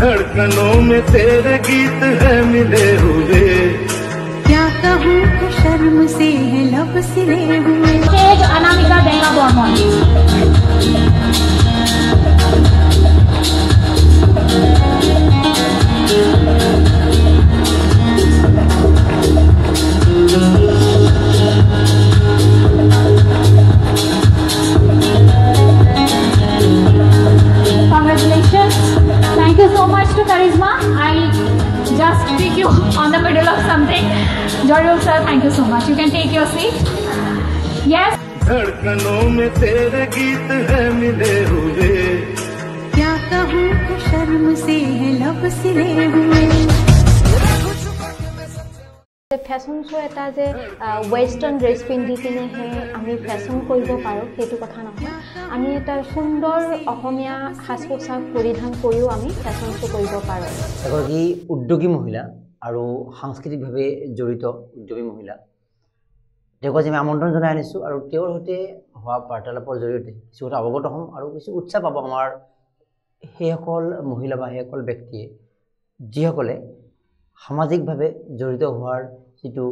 धड़कनों में तेरे गीत है मिले हुए क्या कहूँ कि शर्म से है लब सिले हुए Anamika डेंगा Burman Congratulations. Thank you so much to Charisma. I just pick you on the middle of something. Jorul sir, thank you so much. You can take your seat. Yes. धड़कनों में तेरे गीत है मिले हुए क्या कहूँ कि शर्म से है लब सिले हुए ফ্যাশন শ্ব' এটা যে ৱেষ্টাৰ্ণ ড্ৰেছ পিন্ধি কিনেহে আমি ফেশ্বন কৰিব পাৰোঁ সেইটো কথা নহয় আমি এটা সুন্দৰ অসমীয়া সাজ পোছাক পৰিধান কৰিও আমি ফেশ্বন শ্ব' কৰিব পাৰোঁ এগৰাকী উদ্যোগী মহিলা আৰু সাংস্কৃতিকভাৱে জড়িত উদ্যোগী মহিলা তেওঁক আজি আমি আমন্ত্ৰণ জনাই আনিছোঁ আৰু তেওঁৰ সৈতে হোৱা বাৰ্তালাপৰ জৰিয়তে কিছু কথা অৱগত হ'ম আৰু কিছু উৎসাহ পাব আমাৰ সেইসকল মহিলা বা সেইসকল ব্যক্তিয়ে যিসকলে সামাজিকভাৱে জড়িত হোৱাৰ যিটো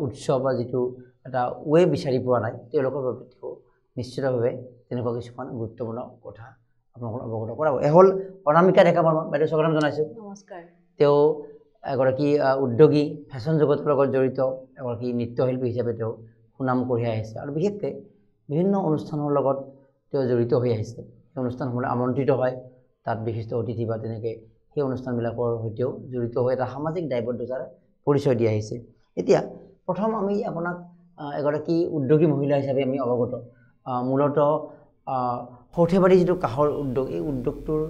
উৎসৱ বা যিটো এটা ৱে বিচাৰি পোৱা নাই তেওঁলোকৰ বাবে তেওঁ নিশ্চিতভাৱে তেনেকুৱা কিছুমান গুৰুত্বপূৰ্ণ কথা আপোনালোকক অৱগত কৰাব হ'ল অনামিকা ডেকা বৰ্মন বাইদেউ স্বাগতম জনাইছোঁ নমস্কাৰ তেওঁ এগৰাকী উদ্যোগী ফেশ্বন জগতৰ লগত জড়িত এগৰাকী নৃত্যশিল্পী হিচাপে তেওঁ সুনাম কঢ়িয়াই আহিছে আৰু বিশেষকৈ বিভিন্ন অনুষ্ঠানৰ লগত তেওঁ জড়িত হৈ আহিছে সেই অনুষ্ঠানসমূহলৈ আমন্ত্ৰিত হয় তাত বিশিষ্ট অতিথি বা তেনেকৈ সেই অনুষ্ঠানবিলাকৰ সৈতেও জড়িত হৈ এটা সামাজিক দায়বদ্ধতাৰ পৰিচয় দি আহিছে এতিয়া প্ৰথম আমি আপোনাক এগৰাকী উদ্যোগী মহিলা হিচাপে আমি অৱগত মূলতঃ সৰ্থেবাৰী যিটো কাঁহৰ উদ্যোগ এই উদ্যোগটোৰ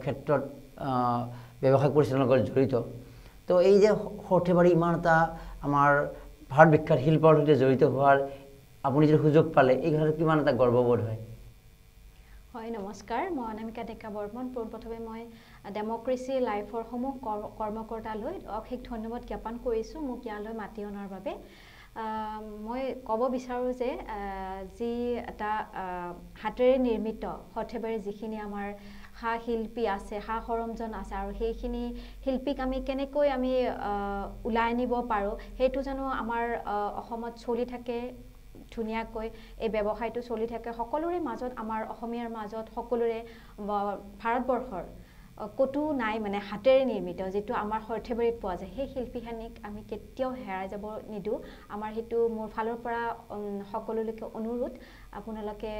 ক্ষেত্ৰত ব্যৱসায়িক পৰিচালনাৰ লগত জড়িত তো এই যে সৰ্থেবাৰী ইমান এটা আমাৰ ভাৰত বিখ্যাত শিল্পৰ সৈতে জড়িত হোৱাৰ আপুনি যদি সুযোগ পালে এই কথাটো কিমান এটা গৰ্ববোধ হয় হয় নমস্কাৰ মই অনামিকা ডেকা বৰ্মন পোনপ্ৰথমে মই ডেমক্ৰেসি লাইফৰ সমূহ কৰ্মকৰ্তালৈ অশেষ ধন্যবাদ জ্ঞাপন কৰিছোঁ মোক ইয়ালৈ মাতি অনাৰ বাবে মই ক'ব বিচাৰোঁ যে যি এটা হাতেৰে নিৰ্মিত সৰ্থেবাৰী যিখিনি আমাৰ হা শিল্পী আছে হা সৰঞ্জন আছে আৰু সেইখিনি শিল্পীক আমি কেনেকৈ আমি উলাই আনিব পাৰোঁ সেইটো জানো আমাৰ অসমত চলি থাকে ধুনীয়াকৈ এই ব্যৱসায়টো চলি থাকে সকলোৰে মাজত আমাৰ অসমীয়াৰ মাজত সকলোৰে ভাৰতবৰ্ষৰ কতো নাই মানে হাতেৰে নিৰ্মিত যেটো আমাৰ সৰ্থেবাৰীত পোৱা যায় সেই শিল্পীখিনিক আমি কেতিয়াও হেৰাই যাব নিদু আমাৰ হেতু মোৰ ফালৰ পৰা সকলোলৈকে অনুৰোধ আপোনালোকে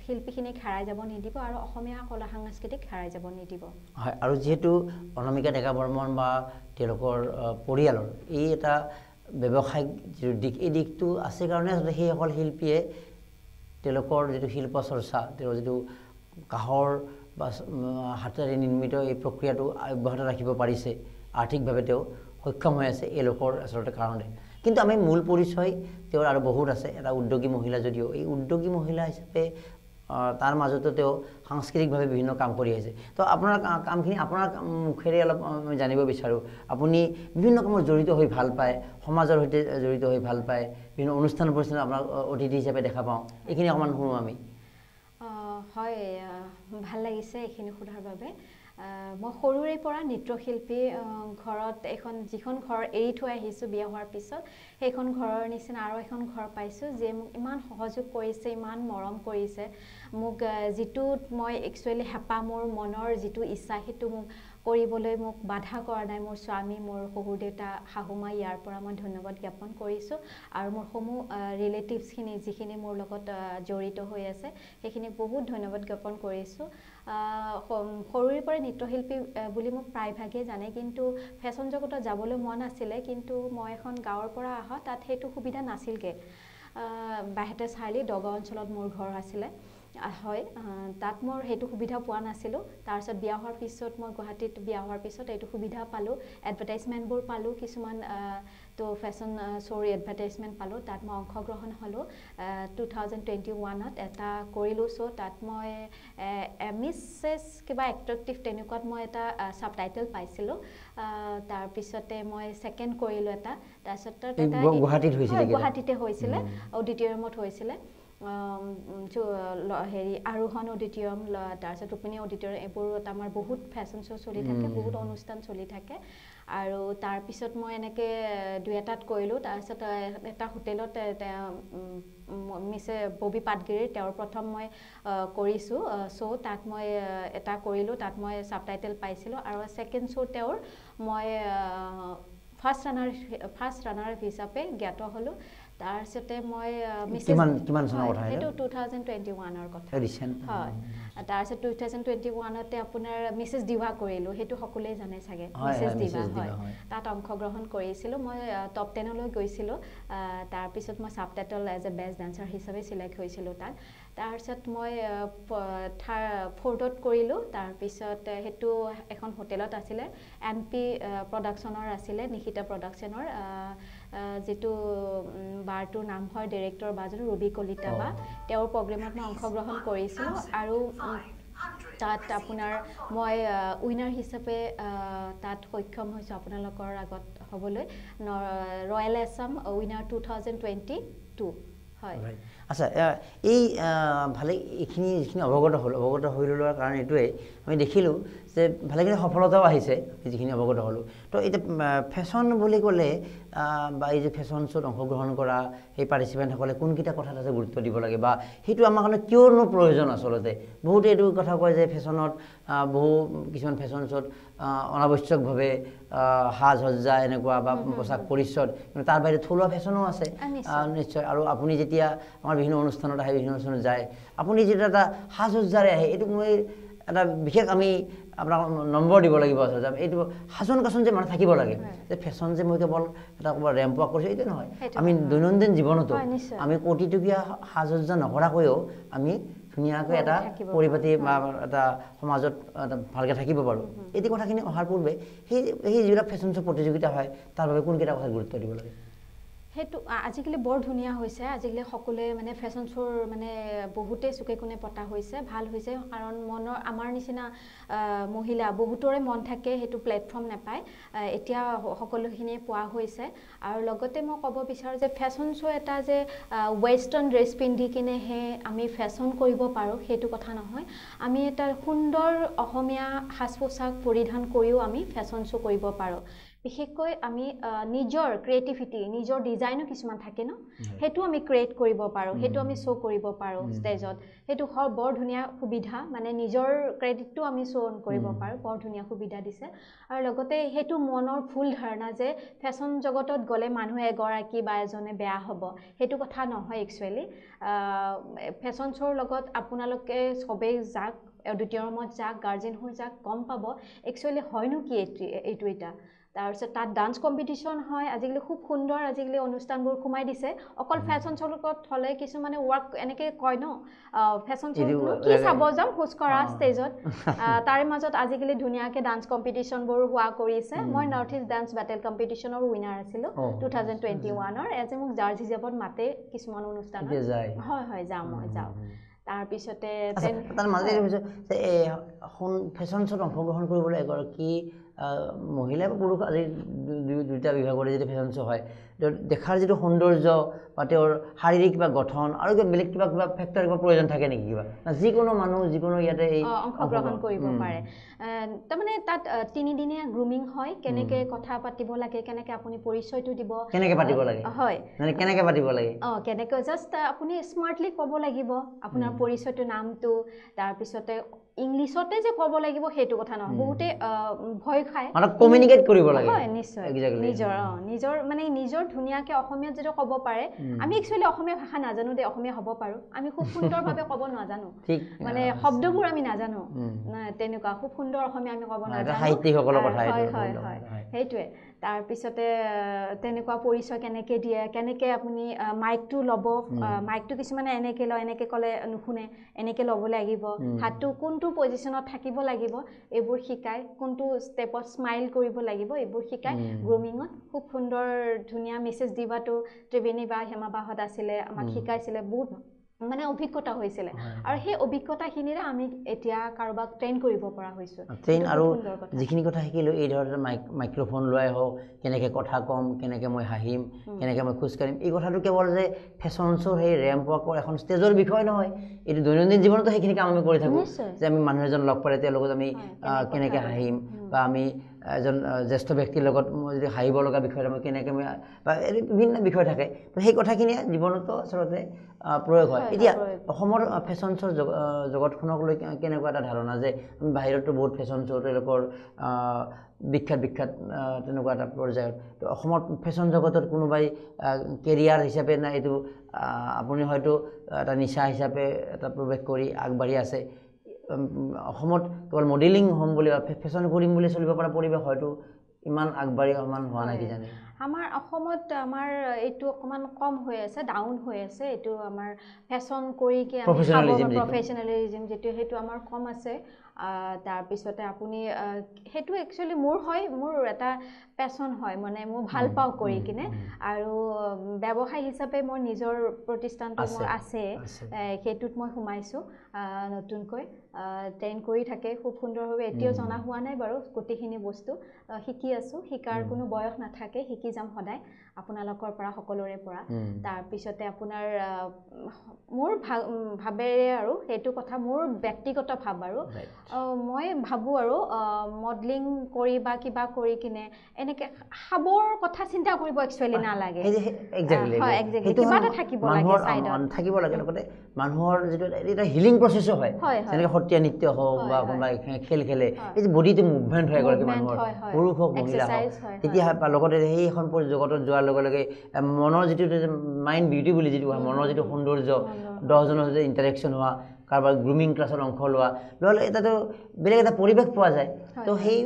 শিল্পীখিনিক হেৰাই যাব নিদিব আৰু অসমীয়া কলা সাংস্কৃতিক হেৰাই যাব নিদিব হয় আৰু যেহেতু অনামিকা ডেকা বৰ্মন বা তেওঁলোকৰ পৰিয়ালৰ এই এটা ব্যৱসায়িক যিটো দিশ এই দিশটো আছে কাৰণে সেইসকল শিল্পীয়ে তেওঁলোকৰ যিটো শিল্প চৰ্চা তেওঁৰ যিটো কাঁহৰ বা হাতেৰে নিৰ্মিত এই প্ৰক্ৰিয়াটো অব্যাহত ৰাখিব পাৰিছে আৰ্থিকভাৱে তেওঁ সক্ষম হৈ আছে এই লোকৰ আচলতে কাৰণে কিন্তু আমি মূল পৰিচয় তেওঁৰ আৰু বহুত আছে এটা উদ্যোগী মহিলা যদিও এই উদ্যোগী মহিলা হিচাপে তাৰ মাজতো তেওঁ সাংস্কৃতিকভাৱে বিভিন্ন কাম কৰি আছে তো আপোনাৰ কামখিনি আপোনাৰ মুখেৰে অলপ আমি জানিব বিচাৰোঁ আপুনি বিভিন্ন কামত জড়িত হৈ ভাল পায় সমাজৰ সৈতে জড়িত হৈ ভাল পায় বিভিন্ন অনুষ্ঠান প্ৰতিষ্ঠান আপোনাক অতিথি হিচাপে দেখা পাওঁ এইখিনি অকণমান শুনো আমি হয় ভাল লাগিছে এইখিনি সোধাৰ বাবে মই সৰুৰে পৰা নৃত্যশিল্পী ঘৰত এখন যিখন ঘৰ এৰি থৈ আহিছোঁ বিয়া হোৱাৰ পিছত সেইখন ঘৰৰ নিচিনা আৰু এখন ঘৰ পাইছোঁ যে মোক ইমান সহযোগ কৰিছে ইমান মৰম কৰিছে মোক যিটোত মই একচুৱেলি হেঁপাহ মোৰ মনৰ যিটো ইচ্ছা সেইটো মোক কৰিবলৈ মোক বাধা কৰা নাই মোৰ স্বামী মোৰ শহুৰ দেউতা শাহুমা ইয়াৰ পৰা মই ধন্যবাদ জ্ঞাপন কৰিছোঁ আৰু মোৰ সমূহ ৰিলেটিভছখিনি যিখিনি মোৰ লগত জড়িত হৈ আছে সেইখিনি বহুত ধন্যবাদ জ্ঞাপন কৰিছোঁ সৰুৰে পৰা নৃত্যশিল্পী বুলি মোক প্ৰায়ভাগে জানে কিন্তু ফেশ্বন জগতত যাবলৈ মন আছিলে কিন্তু মই এখন গাঁৱৰ পৰা অহা তাত সেইটো সুবিধা নাছিলগৈ বাহেতে চাৰিআলি দগাঁও অঞ্চলত মোৰ ঘৰ আছিলে হয় তাত মোৰ হেতু সুবিধা পোৱা নাছিলো তাৰ পিছত বিয়া হোৱাৰ পিছত মই গুৱাহাটীত বিয়া হোৱাৰ পিছত এইটো সুবিধা পালো এডভাৰটাইজমেন্টবোৰ পালো কিছুমান তো ফেশ্বন শ্ব'ৰ এডভাৰটাইজমেন্ট পালো তাত মই অংশগ্ৰহণ হলো 2021ত এটা কৰিলো চ' তাত মই মিছেছ কিবা এট্ৰেক্টিভ তেনেকুৱাত মই এটা সাবটাইটেল পাইছিলো তাৰ পিছতে মই সেকেন্ড কৰিলো এটা তাৰ পিছত এটা গুৱাহাটীতে হৈছিলে অডিটৰিয়ামত হৈছিলে হেৰি আৰোহণ অডিটৰিয়াম তাৰপিছত ৰুক্মিণী অডিটৰিয়াম এইবোৰত আমাৰ বহুত ফেশ্বন শ্ব' চলি থাকে বহুত অনুষ্ঠান চলি থাকে আৰু তাৰপিছত মই এনেকৈ দুই এটাত কৰিলোঁ তাৰপিছত এটা হোটেলত মিছে ববি পাটগিৰিৰ তেওঁৰ প্ৰথম মই কৰিছোঁ শ্ব' তাত মই এটা কৰিলোঁ তাত মই ছাবটাইটেল পাইছিলোঁ আৰু ছেকেণ্ড শ্ব' তেওঁৰ মই ফাৰ্ষ্ট ৰানাৰ হিচাপে জ্ঞাত হ'লোঁ তাৰপিছতে মই কিমান চনৰ কথা সেইটো 2021ৰ কথা হয় তাৰপিছত 2021তে আপোনাৰ মিছেছ দিৱা কৰিলোঁ সেইটো সকলোৱে জানে চাগে মিছেছ দিৱা হয় তাত অংশগ্ৰহণ কৰিছিলোঁ মই টপ 10লৈ গৈছিলোঁ তাৰপিছত মই subtitle as a best dancer হিচাপে চিলেক্ট হৈছিলোঁ তাত তাৰপিছত মই 4th কৰিলোঁ তাৰপিছত সেইটো এখন হোটেলত আছিলে NP প্ৰডাকশ্যনৰ আছিলে নিশিতা প্ৰডাকশ্যনৰ যেটো বাৰটোৰ নাম হয় ডাইৰেক্টৰ বাজু ৰবি কলিতা বা তেওঁৰ প্ৰগ্ৰেমত মই অংশগ্ৰহণ কৰিছিলোঁ আৰু তাত আপোনাৰ মই উইনাৰ হিচাপে তাত সক্ষম হৈছোঁ আপোনালোকৰ আগত হ'বলৈ ৰয়েল আছাম উইনাৰ 2022 হয় আচ্ছা এই ভালে এইখিনি যিখিনি অৱগত হৈ লোৱাৰ কাৰণ এইটোৱে আমি দেখিলোঁ যে ভালেখিনি সফলতাও আহিছে যিখিনি অৱগত হ'লোঁ তো এতিয়া ফেশ্বন বুলি ক'লে বা এই যে ফেশ্বন শ্ব'ত অংশগ্ৰহণ কৰা সেই পাৰ্টিচিপেণ্টসকলে কোনকেইটা কথাত আছে গুৰুত্ব দিব লাগে বা সেইটো আমাৰ কাৰণে কিয়নো প্ৰয়োজন আচলতে বহুতে এইটো কথা কয় যে ফেশ্বনত কিছুমান ফেশ্বন শ্ব'ত অনাৱশ্যকভাৱে সাজ সজ্জা এনেকুৱা বা পোচাক পৰিচ্ছদ কিন্তু তাৰ বাহিৰে থলুৱা ফেশ্বনো আছে নিশ্চয় আৰু আপুনি যেতিয়া আমাৰ বিভিন্ন অনুষ্ঠানত আহে বিভিন্ন অনুষ্ঠানত যায় আপুনি যেতিয়া এটা সাজ সজ্জাৰে আহে এইটো মই এটা বিশেষ আমি আপোনাক নম্বৰ দিব লাগিব আচলতে এইটো সাজোন কাচোন যে মানে থাকিব লাগে যে ফেশ্বন যে মই কেৱল এটা ক'ৰবাত ৰেম্প ৱাক কৰিছোঁ এইটো নহয় আমি দৈনন্দিন জীৱনতো আমি কোটিটকীয়া সাজ সজ্জা নকৰাকৈও আমি ধুনীয়াকৈ এটা পৰিপাতি বা এটা সমাজত ভালকৈ থাকিব পাৰোঁ এই কথাখিনি অহাৰ পূৰ্বে সেই যিবিলাক ফেশ্বন শ্ব' প্ৰতিযোগিতা হয় তাৰ বাবে কোনকেইটা কথাত গুৰুত্ব দিব লাগে সেইটো আজিকালি বৰ ধুনীয়া হৈছে আজিকালি সকলোৱে মানে ফেশ্বন শ্ব'ৰ মানে বহুতেই চুকে কোণে পতা হৈছে ভাল হৈছে কাৰণ মনৰ আমাৰ নিচিনা মহিলা বহুতৰে মন থাকে সেইটো প্লেটফৰ্ম নাপায় এতিয়া সকলোখিনিয়ে পোৱা হৈছে আৰু লগতে মই ক'ব বিচাৰোঁ যে ফেশ্বন শ্ব' এটা যে ৱেষ্টাৰ্ণ ড্ৰেছ পিন্ধি কিনেহে আমি ফেশ্বন কৰিব পাৰোঁ সেইটো কথা নহয় আমি এটা সুন্দৰ অসমীয়া সাজ পোছাক পৰিধান কৰিও আমি ফেশ্বন শ্ব' কৰিব পাৰোঁ বিশেষকৈ আমি নিজৰ ক্ৰিয়েটিভিটি নিজৰ ডিজাইনো কিছুমান থাকে ন সেইটো আমি ক্ৰিয়েট কৰিব পাৰোঁ সেইটো আমি শ্ব' কৰিব পাৰোঁ ষ্টেজত সেইটো বৰ ধুনীয়া সুবিধা মানে নিজৰ ক্ৰেডিটটো আমি শ্ব' কৰিব পাৰোঁ বৰ ধুনীয়া সুবিধা দিছে আৰু লগতে সেইটো মনৰ ভুল ধাৰণা যে ফেশ্বন জগতত গ'লে মানুহ এগৰাকী বা এজনে বেয়া হ'ব সেইটো কথা নহয় একচুৱেলি ফেশ্বন শ্ব'ৰ লগত আপোনালোকে সবেই যাক অডিটৰিয়ামত যাক গাৰ্জেন হৈ যাক গম পাব একচুৱেলি হয়নো কি এইটো এটা তাৰপিছত তাত ডান্স কম্পিটিশ্যন হয় আজিকালি খুব সুন্দৰ আজিকালি অনুষ্ঠানবোৰ সোমাই দিছে অকল ফেশ্বন শ্ব'ৰ লগত হ'লে কিছুমানে ৱৰ্ক এনেকৈ কয় ন ফেশ্বন শ্ব'টো কি চাব যাম খোজ কঢ়া ষ্টেজত তাৰে মাজত আজিকালি ধুনীয়াকৈ ডান্স কম্পিটিশ্যনবোৰ হোৱা কৰিছে মই নৰ্থ ইষ্ট ডান্স বেটেল কম্পিটিশ্যনৰ উইনাৰ আছিলোঁ 2021ৰ এজ মোক জাৰ্জ হিচাপত মাতে কিছুমান অনুষ্ঠানত হয় যাওঁ তাৰপিছতে তাৰ মাজতে ফেশ্বন শ্ব'ত অংশগ্ৰহণ কৰিবলৈ এগৰাকী মহিলা বা পুৰুষ আজি দুটা বিভাগৰে যদি ফেশ্বন শ্ব' হয় দেখাৰ যিটো সৌন্দৰ্য বা তেওঁৰ শাৰীৰিক বা গঠন আৰু বেলেগ কিবা ফেক্টৰ কিবা প্ৰয়োজন থাকে নেকি কিবা যিকোনো মানুহ যিকোনো ইয়াতে অংশগ্ৰহণ কৰিব পাৰে তাৰমানে তাত 3 দিনীয়া গ্ৰুমিং হয় কেনেকৈ কথা পাতিব লাগে কেনেকৈ আপুনি পৰিচয়টো দিব কেনেকৈ পাতিব লাগে হয় মানে কেনেকৈ পাতিব লাগে কেনেকৈ জাষ্ট আপুনি স্মাৰ্টলি ক'ব লাগিব আপোনাৰ পৰিচয়টো নামটো তাৰপিছতে ইংলিছতে যে ক'ব লাগিব সেইটো কথা নহয় বহুতে ভয় খায় মানে কমিউনিকেট কৰিব লাগে হয় নিশ্চয় নিজৰ মানে নিজৰ ধুনীয়াকৈ অসমীয়াত যেটো ক'ব পাৰে আমি একচুৱেলি অসমীয়া ভাষা নাজানো দে অসমীয়া হ'ব পাৰোঁ আমি খুব সুন্দৰভাৱে ক'ব নাজানো মানে শব্দবোৰ আমি নাজানো তেনেকুৱা খুব সুন্দৰ অসমীয়া আমি ক'ব নাজানো সাহিত্যিকসকলৰ কথা হয় সেইটোৱে তাৰপিছতে তেনেকুৱা পৰিচয় কেনেকৈ দিয়ে কেনেকৈ আপুনি মাইকটো ল'ব মাইকটো কিছুমানে এনেকৈ লয় এনেকৈ ক'লে নুশুনে এনেকৈ ল'ব লাগিব হাতটো কোনটো পজিশ্যনত থাকিব লাগিব এইবোৰ শিকায় কোনটো ষ্টেপত স্মাইল কৰিব লাগিব এইবোৰ শিকায় গ্ৰুমিঙত খুব সুন্দৰ ধুনীয়া মেছেজ দিবাটো ত্ৰিবেণী বা হেমা বাহঁত আছিলে আমাক শিকাইছিলে বহুত মানে অভিজ্ঞতা হৈছিল আৰু সেই অভিজ্ঞতাখিনিৰে আমি এতিয়া কাৰোবাক ট্ৰেইন কৰিব পৰা হৈছো ট্ৰেইন আৰু যিখিনি কথা শিকিলো এই ধৰণৰ মাইক্ৰোফোন লোৱাই হওক কেনেকৈ কথা কম কেনেকৈ মই হাঁহিম কেনেকৈ মই খোজ কাঢ়িম এই কথাটো কেৱল যে ফেশ্বন শ্ব'ৰ সেই ৰেম্প ৱাকৰ এখন ষ্টেজৰ বিষয় নহয় এইটো দৈনন্দিন জীৱনতো সেইখিনি কাম আমি কৰি থাকোঁ যে আমি মানুহ এজন লগ পালে তেওঁৰ লগত আমি কেনেকৈ হাঁহিম বা আমি এজন জ্যেষ্ঠ ব্যক্তিৰ লগত মই যদি হাঁহিব লগা বিষয় মই কেনেকৈ মই বা বিভিন্ন বিষয় থাকে তো সেই কথাখিনিয়ে জীৱনতো আচলতে প্ৰয়োগ হয় এতিয়া অসমৰ ফেশ্বন শ্ব'ৰ জগতখনক লৈ কেনেকুৱা এটা ধাৰণা যে আমি বাহিৰতো বহুত ফেশ্বন শ্ব' তেওঁলোকৰ বিখ্যাত তেনেকুৱা এটা পৰ্যায়ত তো অসমৰ ফেশ্বন জগতত কোনোবাই কেৰিয়াৰ হিচাপে না এইটো আপুনি হয়তো এটা নিচা হিচাপে এটা প্ৰৱেশ কৰি আগবাঢ়ি আছে অসমত কেৱল মডেলিং হ'ম বুলি বা ফেশ্বন কৰিম বুলি চলিব পৰা পৰিৱেশ হয়তো ইমান আগবাঢ়ি সমান হোৱা নাই কি জানে আমাৰ অসমত আমাৰ এইটো অকমান কম হৈ আছে ডাউন হৈ আছে এইটো আমাৰ ফেশ্বন কৰি কি প্ৰফেচনেলিজম যেটো সেইটো আমাৰ কম আছে তাৰ পিছতে আপুনি হেতু একচুয়ালি মোৰ এটা প্যাশন হয় মানে মই ভাল পাও কৰি কিনে আৰু ব্যৱসায় হিচাপে মোৰ নিজৰ প্ৰতিষ্ঠানটো মোৰ আছে হেতুত মই সোমাইছো নতুনকৈ ট্ৰেইন কৰি থাকে খুব সুন্দৰভাৱে এতিয়াও জনা হোৱা নাই বাৰু গোটেইখিনি বস্তু শিকি আছো শিকাৰ কোনো বয়স নাথাকে শিকি যাম সদায় আপোনালোকৰ পৰা সকলোৰে পৰা তাৰ পিছতে আপোনাৰ মোৰ ভাবেৰে আৰু হেতু কথা মোৰ ব্যক্তিগত ভাব আৰু মই ভাবো আৰু মডেলিং কৰি বা কিবা কৰি কিনে এনেকে খাবৰ কথা চিন্তা কৰিব একচুয়ালি না লাগে এক্স্যাক্টলি হয় এক্স্যাক্টলি কিবা এটা থাকিব লাগে সাইডত থাকিব লাগে লগতে মানুহৰ যেটো এটা হিলিং প্ৰসেসো হয় যেনেকৈ সত্ৰীয়া নৃত্য হওক বা কোনোবা খেল খেলে এই যে বডিটো মুভমেন্ট হয় গৰাকী মানুহৰ পুৰুষ হওক মহিলা হওক তেতিয়া লগতে সেই এখন জগতত যোৱাৰ লগে লগে মনৰ যেটো মাইন্ড বিউটি বুলি যেটো মনৰ যেটো সৌন্দৰ্য 10 জনৰ যে ইন্টাৰেকশন হোৱা কাৰোবাৰ গ্ৰুমিং ক্লাছৰ অংশ লোৱা এটাতো বেলেগ এটা পৰিৱেশ পোৱা যায় তো সেই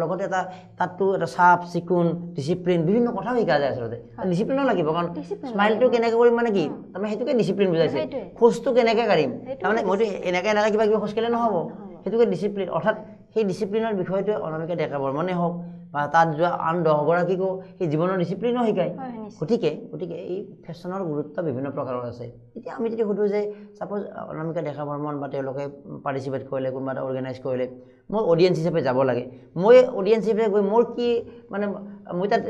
লগতে এটা তাতটো এটা সাফ চিকুণ ডিসিপ্লিন বিভিন্ন কথা শিকা যায় আচলতে ডিসিপ্লিনো লাগিব কাৰণ স্মাইলটো কেনেকৈ কৰিম মানে কি তাৰমানে হেতুকে ডিসিপ্লিন বুজাইছে খোজটো কেনেকৈ কাঢ়িম তাৰমানে মইতো এনেকৈ কিবা খোজ কাঢ়িলে নহব হেতুকে ডিসিপ্লিন অৰ্থাৎ সেই ডিসিপ্লিনৰ বিষয়টো অনামিকা ডেকা বৰ্মনে হওক বা তাত যোৱা আন 10 গৰাকীকো সেই জীৱনৰ ডিসিপ্লিনো শিকায় গতিকে এই ফেশ্বনৰ গুৰুত্ব বিভিন্ন প্ৰকাৰৰ আছে এতিয়া আমি যদি সুধো যে সাপোজ অনামিকা ডেকা বৰ্মন বা তেওঁলোকে পাৰ্টিসিপেট কৰিলে কোনোবা এটা অৰ্গানাইজ কৰিলে মই অডিয়েন্স হিচাপে যাব লাগে মই অডিয়েন্স হিচাপে গৈ মোৰ কি মানে মই তাত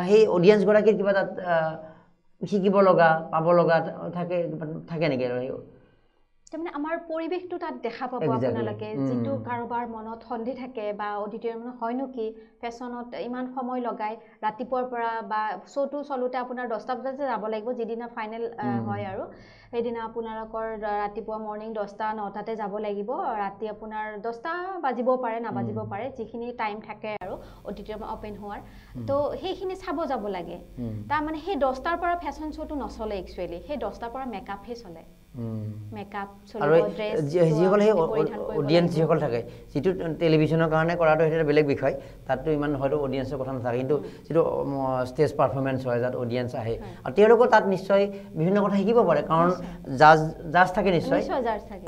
সেই অডিয়েন্স গৰাকীৰ কিবা তাত শিকিব লগা পাব লগা থাকে নেকি আৰু মানে আমাৰ পৰিবেশটো তাত দেখা পাব আপোনালোকে যেটো কাৰোবাৰ মনত সন্ধি থাকে বা অডিটৰিয়ামত হয় নকি ফেশ্বনত ইমান সময় লগাই ৰাতিপুৱাৰ পৰা বা শোটো চলুতে আপোনাৰ 10টা বজাতে যাব লাগিব যেদিনা ফাইনেল হয় আৰু সেইদিনা আপোনালোকৰ ৰাতিপুৱা মৰ্নিং 10টা 9টাতে যাব লাগিব ৰাতি আপোনাৰ 10টা বাজিব পাৰে না বাজিব পাৰে যিখিনি টাইম থাকে আৰু অডিটৰিয়াম ওপেন হোৱাৰ তো সেইখিনি চাব যাব লাগে তাৰ মানে সেই 10টাৰ পৰা ফেশ্বন শ্বটো নচলে একচুয়ালি সেই 10টাৰ পৰা মেকআপ হে চলে মেকআপ চলিব ড্ৰেছ যিসকল সেই অডিয়েন্স যিসকল থাকে যেটো টেলিভিছনৰ কাৰণে কৰাটো এটা বেলেগ বিষয় তাতটো ইমান হয়তো অডিয়েন্সৰ কথা নাথাকে কিন্তু যেটো ষ্টেজ পাৰফৰমেন্স হয় যাত অডিয়েন্স আহে আৰু তেওঁলোকৰ তাত নিশ্চয় বিভিন্ন কথা শিকিব পাৰে কাৰণ জাজ থাকে নিশ্চয়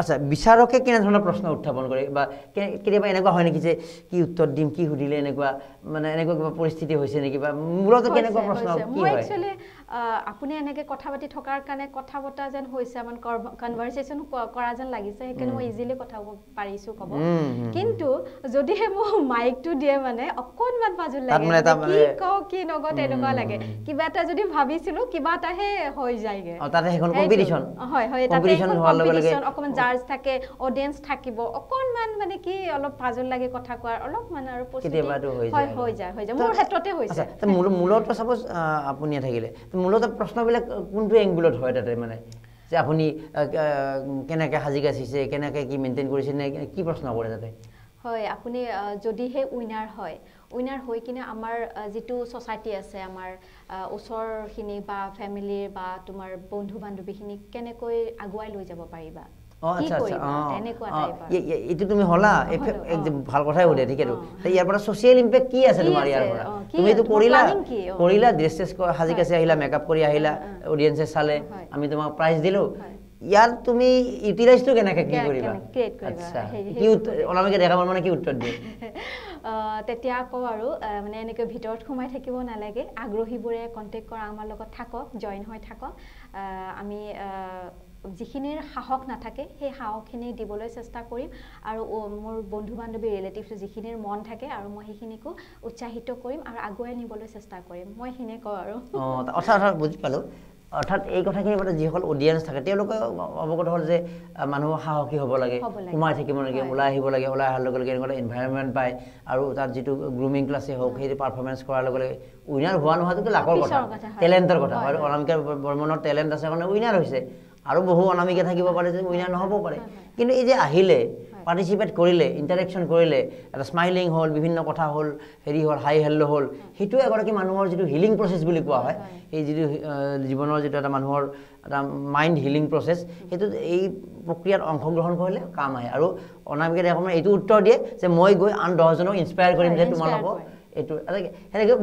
আচ্ছা বিচাৰকে কেনে ধৰণৰ প্ৰশ্ন উত্থাপন কৰে বা কেতিয়াবা এনেকুৱা হয় নেকি যে কি উত্তৰ দিম কি সুধিলে এনেকুৱা মানে এনেকুৱা কিবা পৰিস্থিতি হৈছে নেকি বা মূলত কেনেকুৱা প্ৰশ্ন কি হয় একচুয়ালি আপুনি এনেকে কথা পাতি থকাৰ কাৰণে কথা বতা যেন হৈছে মান কনভাৰসেচন কৰা যেন লাগিছে হেকেন মই ইজিলি কথা পাৰিছো কব কিন্তু যদিহে মই মাইকটো দিয়ে মানে অকনমান বাজুল লাগে কি নগত এনেকুৱা লাগে কিবা এটা যদি ভাবিছিলো কিবা এটা হে হৈ যায়গে তাতে হেখন কম্পিটিশন হয় কম্পিটিশন হোৱাৰ লগে লগে অকমান জাজ থাকে অডিয়েন্স থাকিব অকনমান মানে কি অলপ বাজুল লাগে কথা কোৱাৰ অলপ মানে আৰু কেতিয়াবাটো হৈ যায় মোৰ ক্ষেত্ৰতে হৈছে আচ্ছা মূলত সাপোজ আপুনি থাকিলে মূলত প্ৰশ্নবিলাক কোনটো এংগুলত হয় তাতে মানে যে আপুনি কেনেকৈ হাজি গাছিছে কেনেকৈ কি মেইনটেইন কৰিছে নে কি প্ৰশ্ন কৰে তাতে হয় আপুনি যদি হে উইনাৰ হৈ কিনে আমাৰ যেটো সোসাইটি আছে আমাৰ ওচৰখিনি বা ফ্যামিলিৰ বা তোমাৰ বন্ধু বান্ধৱীখিনি কেনেকৈ আগুৱাই লৈ যাব পাৰিবা আচ্ছা এইটো তুমি হলা ভাল কথাই উঠে ঠিক আছে ইয়াৰ পৰা সোশ্যাল ইম্প্যাক্ট কি আছে তোমাৰ ইয়াৰ পৰা তুমি তো কৰিলা ড্ৰেছ হাজি কাছে আহিলা মেকআপ কৰি আহিলা অডিয়েন্সে চালে আমি তোমাক প্ৰাইজ দিলো ইয়াৰ তুমি ইউটিলাইজটো কেনেকৈ কি কৰিবা আচ্ছা কি অনামিকা দেখা মানে কি উত্তৰ দিয়ে তেতিয়া কও আৰু মানে এনেকৈ ভিতৰত সোমাই থাকিব নালাগে আগ্ৰহীবোৰে কন্টাক্ট কৰা আমাৰ লগত থাকক জয়েন হৈ থাকক আমি যিখিনিৰ সাহস নাথাকে সেই সাহসখিনি দিবলৈ চেষ্টা কৰিম আৰু মোৰ বন্ধু বান্ধৱী ৰিলেটিভছ যিখিনিৰ মন থাকে আৰু মই সেইখিনিকো উৎসাহিত কৰিম আৰু আগুৱাই নিবলৈ চেষ্টা কৰিম মই সিনে কওঁ আৰু অৰ্থাৎ বুজি পালোঁ অৰ্থাৎ এই কথাখিনি মানে যিসকল অডিয়েঞ্চ থাকে তেওঁলোকে অৱগত হ'ল যে মানুহ সাহসী হ'ব লাগে সোমাই থাকিব লাগে ওলাই আহিব লাগে ওলাই অহাৰ লগে লগে এনেকুৱা এনভাইৰনমেণ্ট পায় আৰু তাত যিটো গ্ৰুমিং ক্লাছেই হওক সেইটো পাৰফৰ্মেঞ্চ কৰাৰ লগে লগে উইনাৰ হোৱা নোহোৱাটো লাকৰ কথা টেলেণ্টৰ কথা আৰু অনামিকা বৰ্মনৰ টেলেণ্ট আছে কাৰণে উইনাৰ হৈছে আৰু বহু অনামিকা থাকিব পাৰে যে উইনাৰ নহ'ব পাৰে কিন্তু এই যে আহিলে পাৰ্টিচিপেট কৰিলে ইণ্টাৰেকশ্যন কৰিলে এটা স্মাইলিং হ'ল বিভিন্ন কথা হ'ল হেৰি হ'ল হাই হেল্ল' হ'ল সেইটোৱে এগৰাকী মানুহৰ যিটো হিলিং প্ৰচেছ বুলি কোৱা হয় এই যিটো জীৱনৰ যিটো এটা মানুহৰ এটা মাইণ্ড হিলিং প্ৰচেছ সেইটো এই প্ৰক্ৰিয়াত অংশগ্ৰহণ কৰিলে কাম আহে আৰু অনামিকা ডেকাবৰ্মনে এইটো উত্তৰ দিয়ে যে মই গৈ আন 10জনক ইনস্পায়াৰ কৰিম যে তোমালোকক এইটো সেনেকৈ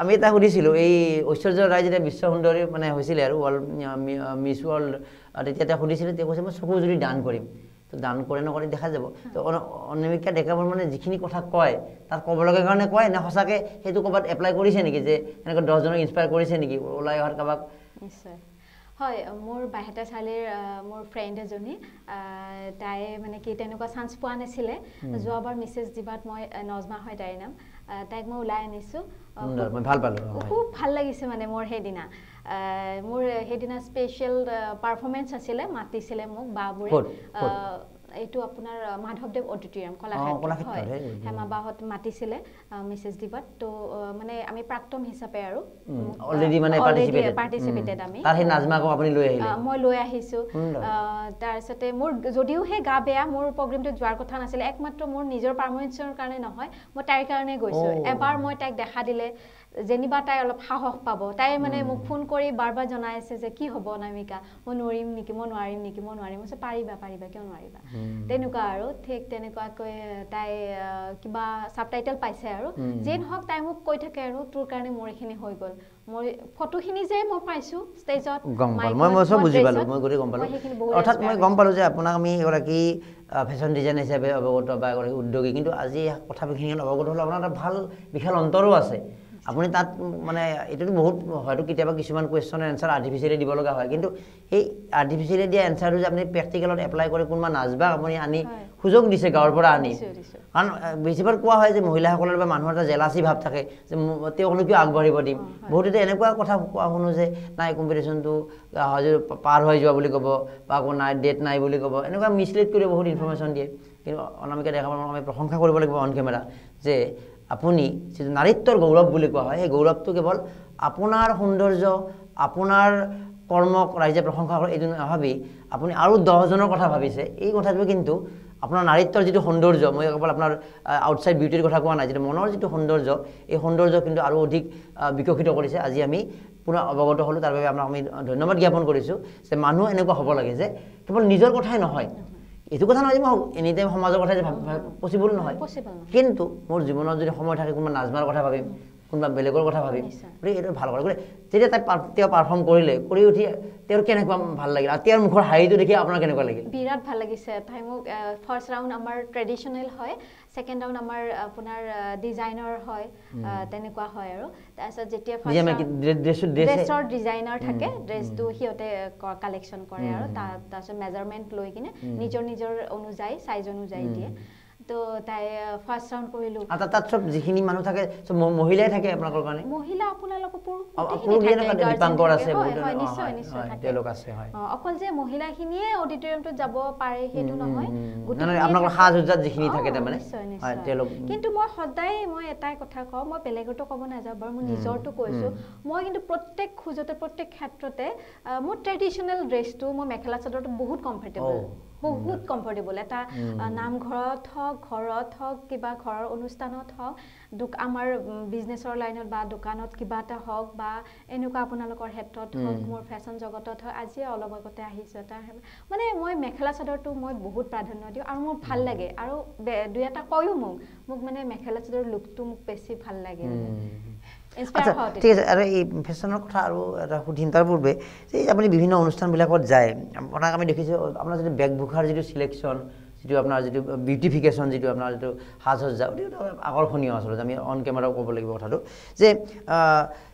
আমি এটা সুধিছিলোঁ এই ঐশ্বৰ্য ৰায় যেতিয়া বিশ্ব সুন্দৰী মানে হৈছিলে আৰু ৱৰ্ল্ড মিছ ৱৰ্ল্ড তেতিয়া তেওঁ সুধিছিলে তেওঁ কৈছে মই চকু যদি দান কৰিম তো দান কৰে নকৰে দেখা যাব তো অনামিকা ডেকাবৰ্মনে যিখিনি কথা কয় তাত ক'ব লগা কাৰণে কয় নে সঁচাকৈ সেইটো ক'ৰবাত এপ্লাই কৰিছে নেকি যে এনেকৈ 10জনক ইনস্পায়াৰ কৰিছে নেকি ওলাই অহাৰ কাৰোবাক নিশ্চয় হয় মোৰ বাইহেটা চালিৰ মোৰ ফ্ৰেণ্ড এজনী তাই মানে কি তেনেকুৱা চান্স পোৱা নাছিলে যোৱাবাৰ মেছেজ দিবাত মই নজমা হয় তাইৰ নাম তাইক মই ওলাই আনিছোঁ ভাল পালোঁ খুব ভাল লাগিছে মানে মোৰ সেইদিনা মোৰ সেইদিনা স্পেচিয়েল পাৰফৰ্মেঞ্চ আছিলে মাতিছিলে মোক বাবোৰে এইটো আপোনাৰ মাধৱদেৱ অডিটৰিয়াম কলাক্ষেত্ৰ হয় হেমাবাহত মাতিছিলে মেছেজ দিবাত তো মানে আমি প্ৰাক্তম হিচাপে আৰু অলৰেডি মানে পাৰ্টিচিপেটেড আমি তাৰ সেই নাজমাকো আপুনি লৈ আহিলে মই লৈ আহিছোঁ তাৰপিছতে মোৰ যদিও সেই গা বেয়া মোৰ প্ৰগ্ৰেমটো যোৱাৰ কথা নাছিলে একমাত্ৰ মোৰ নিজৰ পাৰফৰ্মেঞ্চৰ কাৰণে নহয় মই তাইৰ কাৰণে গৈছোঁ এবাৰ মই তাইক দেখা দিলে যেনিবা তাই অলপ সাহস পাব তাই মানে মোক ফোন কৰি বাৰবাৰ জনাই আছে যে কি হ'ব অনামিকা মই নোৱাৰিম নেকি মই নোৱাৰিম নেকি মই নোৱাৰিম মই পাৰিবা পাৰিবা কিয় নোৱাৰিবা তেনেকুৱা আৰু ঠিক তেনেকুৱাকৈ তাই কিবা ছাবটাইটেল পাইছে আৰু যে নহওক তাই মোক কৈ থাকে আৰু তোৰ কাৰণে মোৰ এইখিনি হৈ গ'ল মই ফটোখিনি যে মই পাইছোঁ ষ্টেজত মই চব বুজি পালোঁ মই গোটেই গম পালোঁ অৰ্থাৎ মই গম পালোঁ যে আপোনাক আমি এগৰাকী ফেশ্বন ডিজাইন হিচাপে অৱগত বা এগৰাকী উদ্যোগী কিন্তু আজি কথাখিনি অৱগত হ'লে আপোনাৰ এটা ভাল বিশাল অন্তৰো আছে আপুনি তাত মানে এইটোতো বহুত হয়তো কেতিয়াবা কিছুমান কুৱেশ্যনৰ এনচাৰ আৰ্টিফিচিয়েলি দিব লগা হয় কিন্তু এই আৰ্টিফিচিয়েলি দিয়া এনচাৰটো যে আপুনি প্ৰেক্টিকেলত এপ্লাই কৰি কোনোবা নাচবাক আপুনি আনি সুযোগ দিছে গাঁৱৰ পৰা আনি কাৰণ বেছিভাগ কোৱা হয় যে মহিলাসকলৰ বা মানুহৰ এটা জেলাচি ভাৱ থাকে যে তেওঁকনো কিয় আগবাঢ়িব দিম বহুতে এনেকুৱা কথা কোৱা শুনো যে নাই কম্পিটিশ্যনটো হয়তো পাৰ হৈ যোৱা বুলি ক'ব বা আকৌ নাই ডেট নাই বুলি ক'ব এনেকুৱা মিছলিড কৰি বহুত ইনফৰমেশ্যন দিয়ে কিন্তু অনামিকা ডেকাবৰ্মনক আমি প্ৰশংসা কৰিব লাগিব অন কেমেৰা যে আপুনি যিটো নাৰীত্বৰ গৌৰৱ বুলি কোৱা হয় সেই গৌৰৱটো কেৱল আপোনাৰ সৌন্দৰ্য আপোনাৰ কৰ্মক ৰাইজে প্ৰশংসা কৰে এইটো নাভাবি আপুনি আৰু 10জনৰ কথা ভাবিছে এই কথাটো কিন্তু আপোনাৰ নাৰীত্বৰ যিটো সৌন্দৰ্য মই কেৱল আপোনাৰ আউটছাইড বিউটিৰ কথা কোৱা নাই যিটো মনৰ যিটো সৌন্দৰ্য এই সৌন্দৰ্য কিন্তু আৰু অধিক বিকশিত কৰিছে আজি আমি পুনৰ অৱগত হ'লোঁ তাৰ বাবে আপোনাক আমি ধন্যবাদ জ্ঞাপন কৰিছোঁ যে মানুহ এনেকুৱা হ'ব লাগে যে কেৱল নিজৰ কথাই নহয় এইটো কথা নহয় যে মই এনি টাইম সমাজৰ কথা যে পচিবল নহয় কিন্তু মোৰ জীৱনত যদি সময় থাকে কোনোবা নাজমাৰ কথা ভাবিম কোনোবা বেলেগৰ কথা ভাবিম গতিকে এইটো ভাল কথা গতিকে যেতিয়া তেওঁ পাৰফৰ্ম কৰিলে কৰি উঠি তেওঁৰ কেনেকুৱা ভাল লাগিল আৰু তেওঁৰ মুখৰ হাঁহিটো দেখি আপোনাৰ কেনেকুৱা লাগিল বিৰাট ভাল লাগিছে তাই মোক ফাৰ্ষ্ট ৰাউণ্ড আমাৰ ট্ৰেডিশ্যনেল হয় ছেকেণ্ড ৰাউণ্ড আমাৰ আপোনাৰ ডিজাইনাৰ হয় তেনেকুৱা হয় আৰু তাৰপিছত যেতিয়া ড্ৰেছৰ ডিজাইনাৰ থাকে ড্ৰেছটো সিহঁতে কালেকশ্যন কৰে আৰু তাৰপিছত মেজাৰমেণ্ট লৈ কিনে নিজৰ নিজৰ অনুযায়ী চাইজ অনুযায়ী দিয়ে তো তাই ফাৰ্ষ্ট ৰাউণ্ড কৰিলোঁ তাত চব যিখিনি মানুহ থাকে চব মহিলাই থাকে আপোনালোকৰ কাৰণে মহিলা আপোনালোকৰ অকল যে মহিলাখিনিয়ে অডিটৰিয়ামটোত যাব পাৰে সেইটো নহয় আপোনালোকৰ সাজ সজ্জাত যিখিনি থাকে তাৰমানে কিন্তু মই সদায় মই এটাই কথা কওঁ মই বেলেগৰটো ক'ব নাযাওঁ বাৰু মই নিজৰটো কৈছোঁ মই কিন্তু প্ৰত্যেক খোজতে প্ৰত্যেক ক্ষেত্ৰতে মোৰ ট্ৰেডিশ্যনেল ড্ৰেছটো মই মেখেলা চাদৰটো বহুত কমফৰ্টেবল এটা নামঘৰত হওক ঘৰত হওক কিবা ঘৰৰ অনুষ্ঠানত হওক আমাৰ বিজনেছৰ লাইনত বা দোকানত কিবা এটা হওক বা এনেকুৱা আপোনালোকৰ ক্ষেত্ৰত হওক মোৰ ফেশ্বন জগতত হওক আজি অলপ আগতে আহিছোঁ এটা মানে মই মেখেলা চাদৰটো মই বহুত প্ৰাধান্য দিওঁ আৰু মোৰ ভাল লাগে আৰু দুই এটা কয়ো মোক মানে মেখেলা চাদৰ লুকটো মোক বেছি ভাল লাগে আচ্ছা ঠিক আছে আৰু এই ফেশ্বনৰ কথা আৰু এটা সুধিম তাৰ পূৰ্বে যে আপুনি বিভিন্ন অনুষ্ঠানবিলাকত যায় আপোনাক আমি দেখিছোঁ আপোনাৰ যিটো বেশভূষাৰ যিটো চিলেকশ্যন যিটো আপোনাৰ যিটো বিউটিফিকেশ্যন যিটো আপোনাৰ যিটো সাজ সজ্জা এইটো আকৰ্ষণীয় আচলতে আমি অন কেমেৰাও ক'ব লাগিব কথাটো যে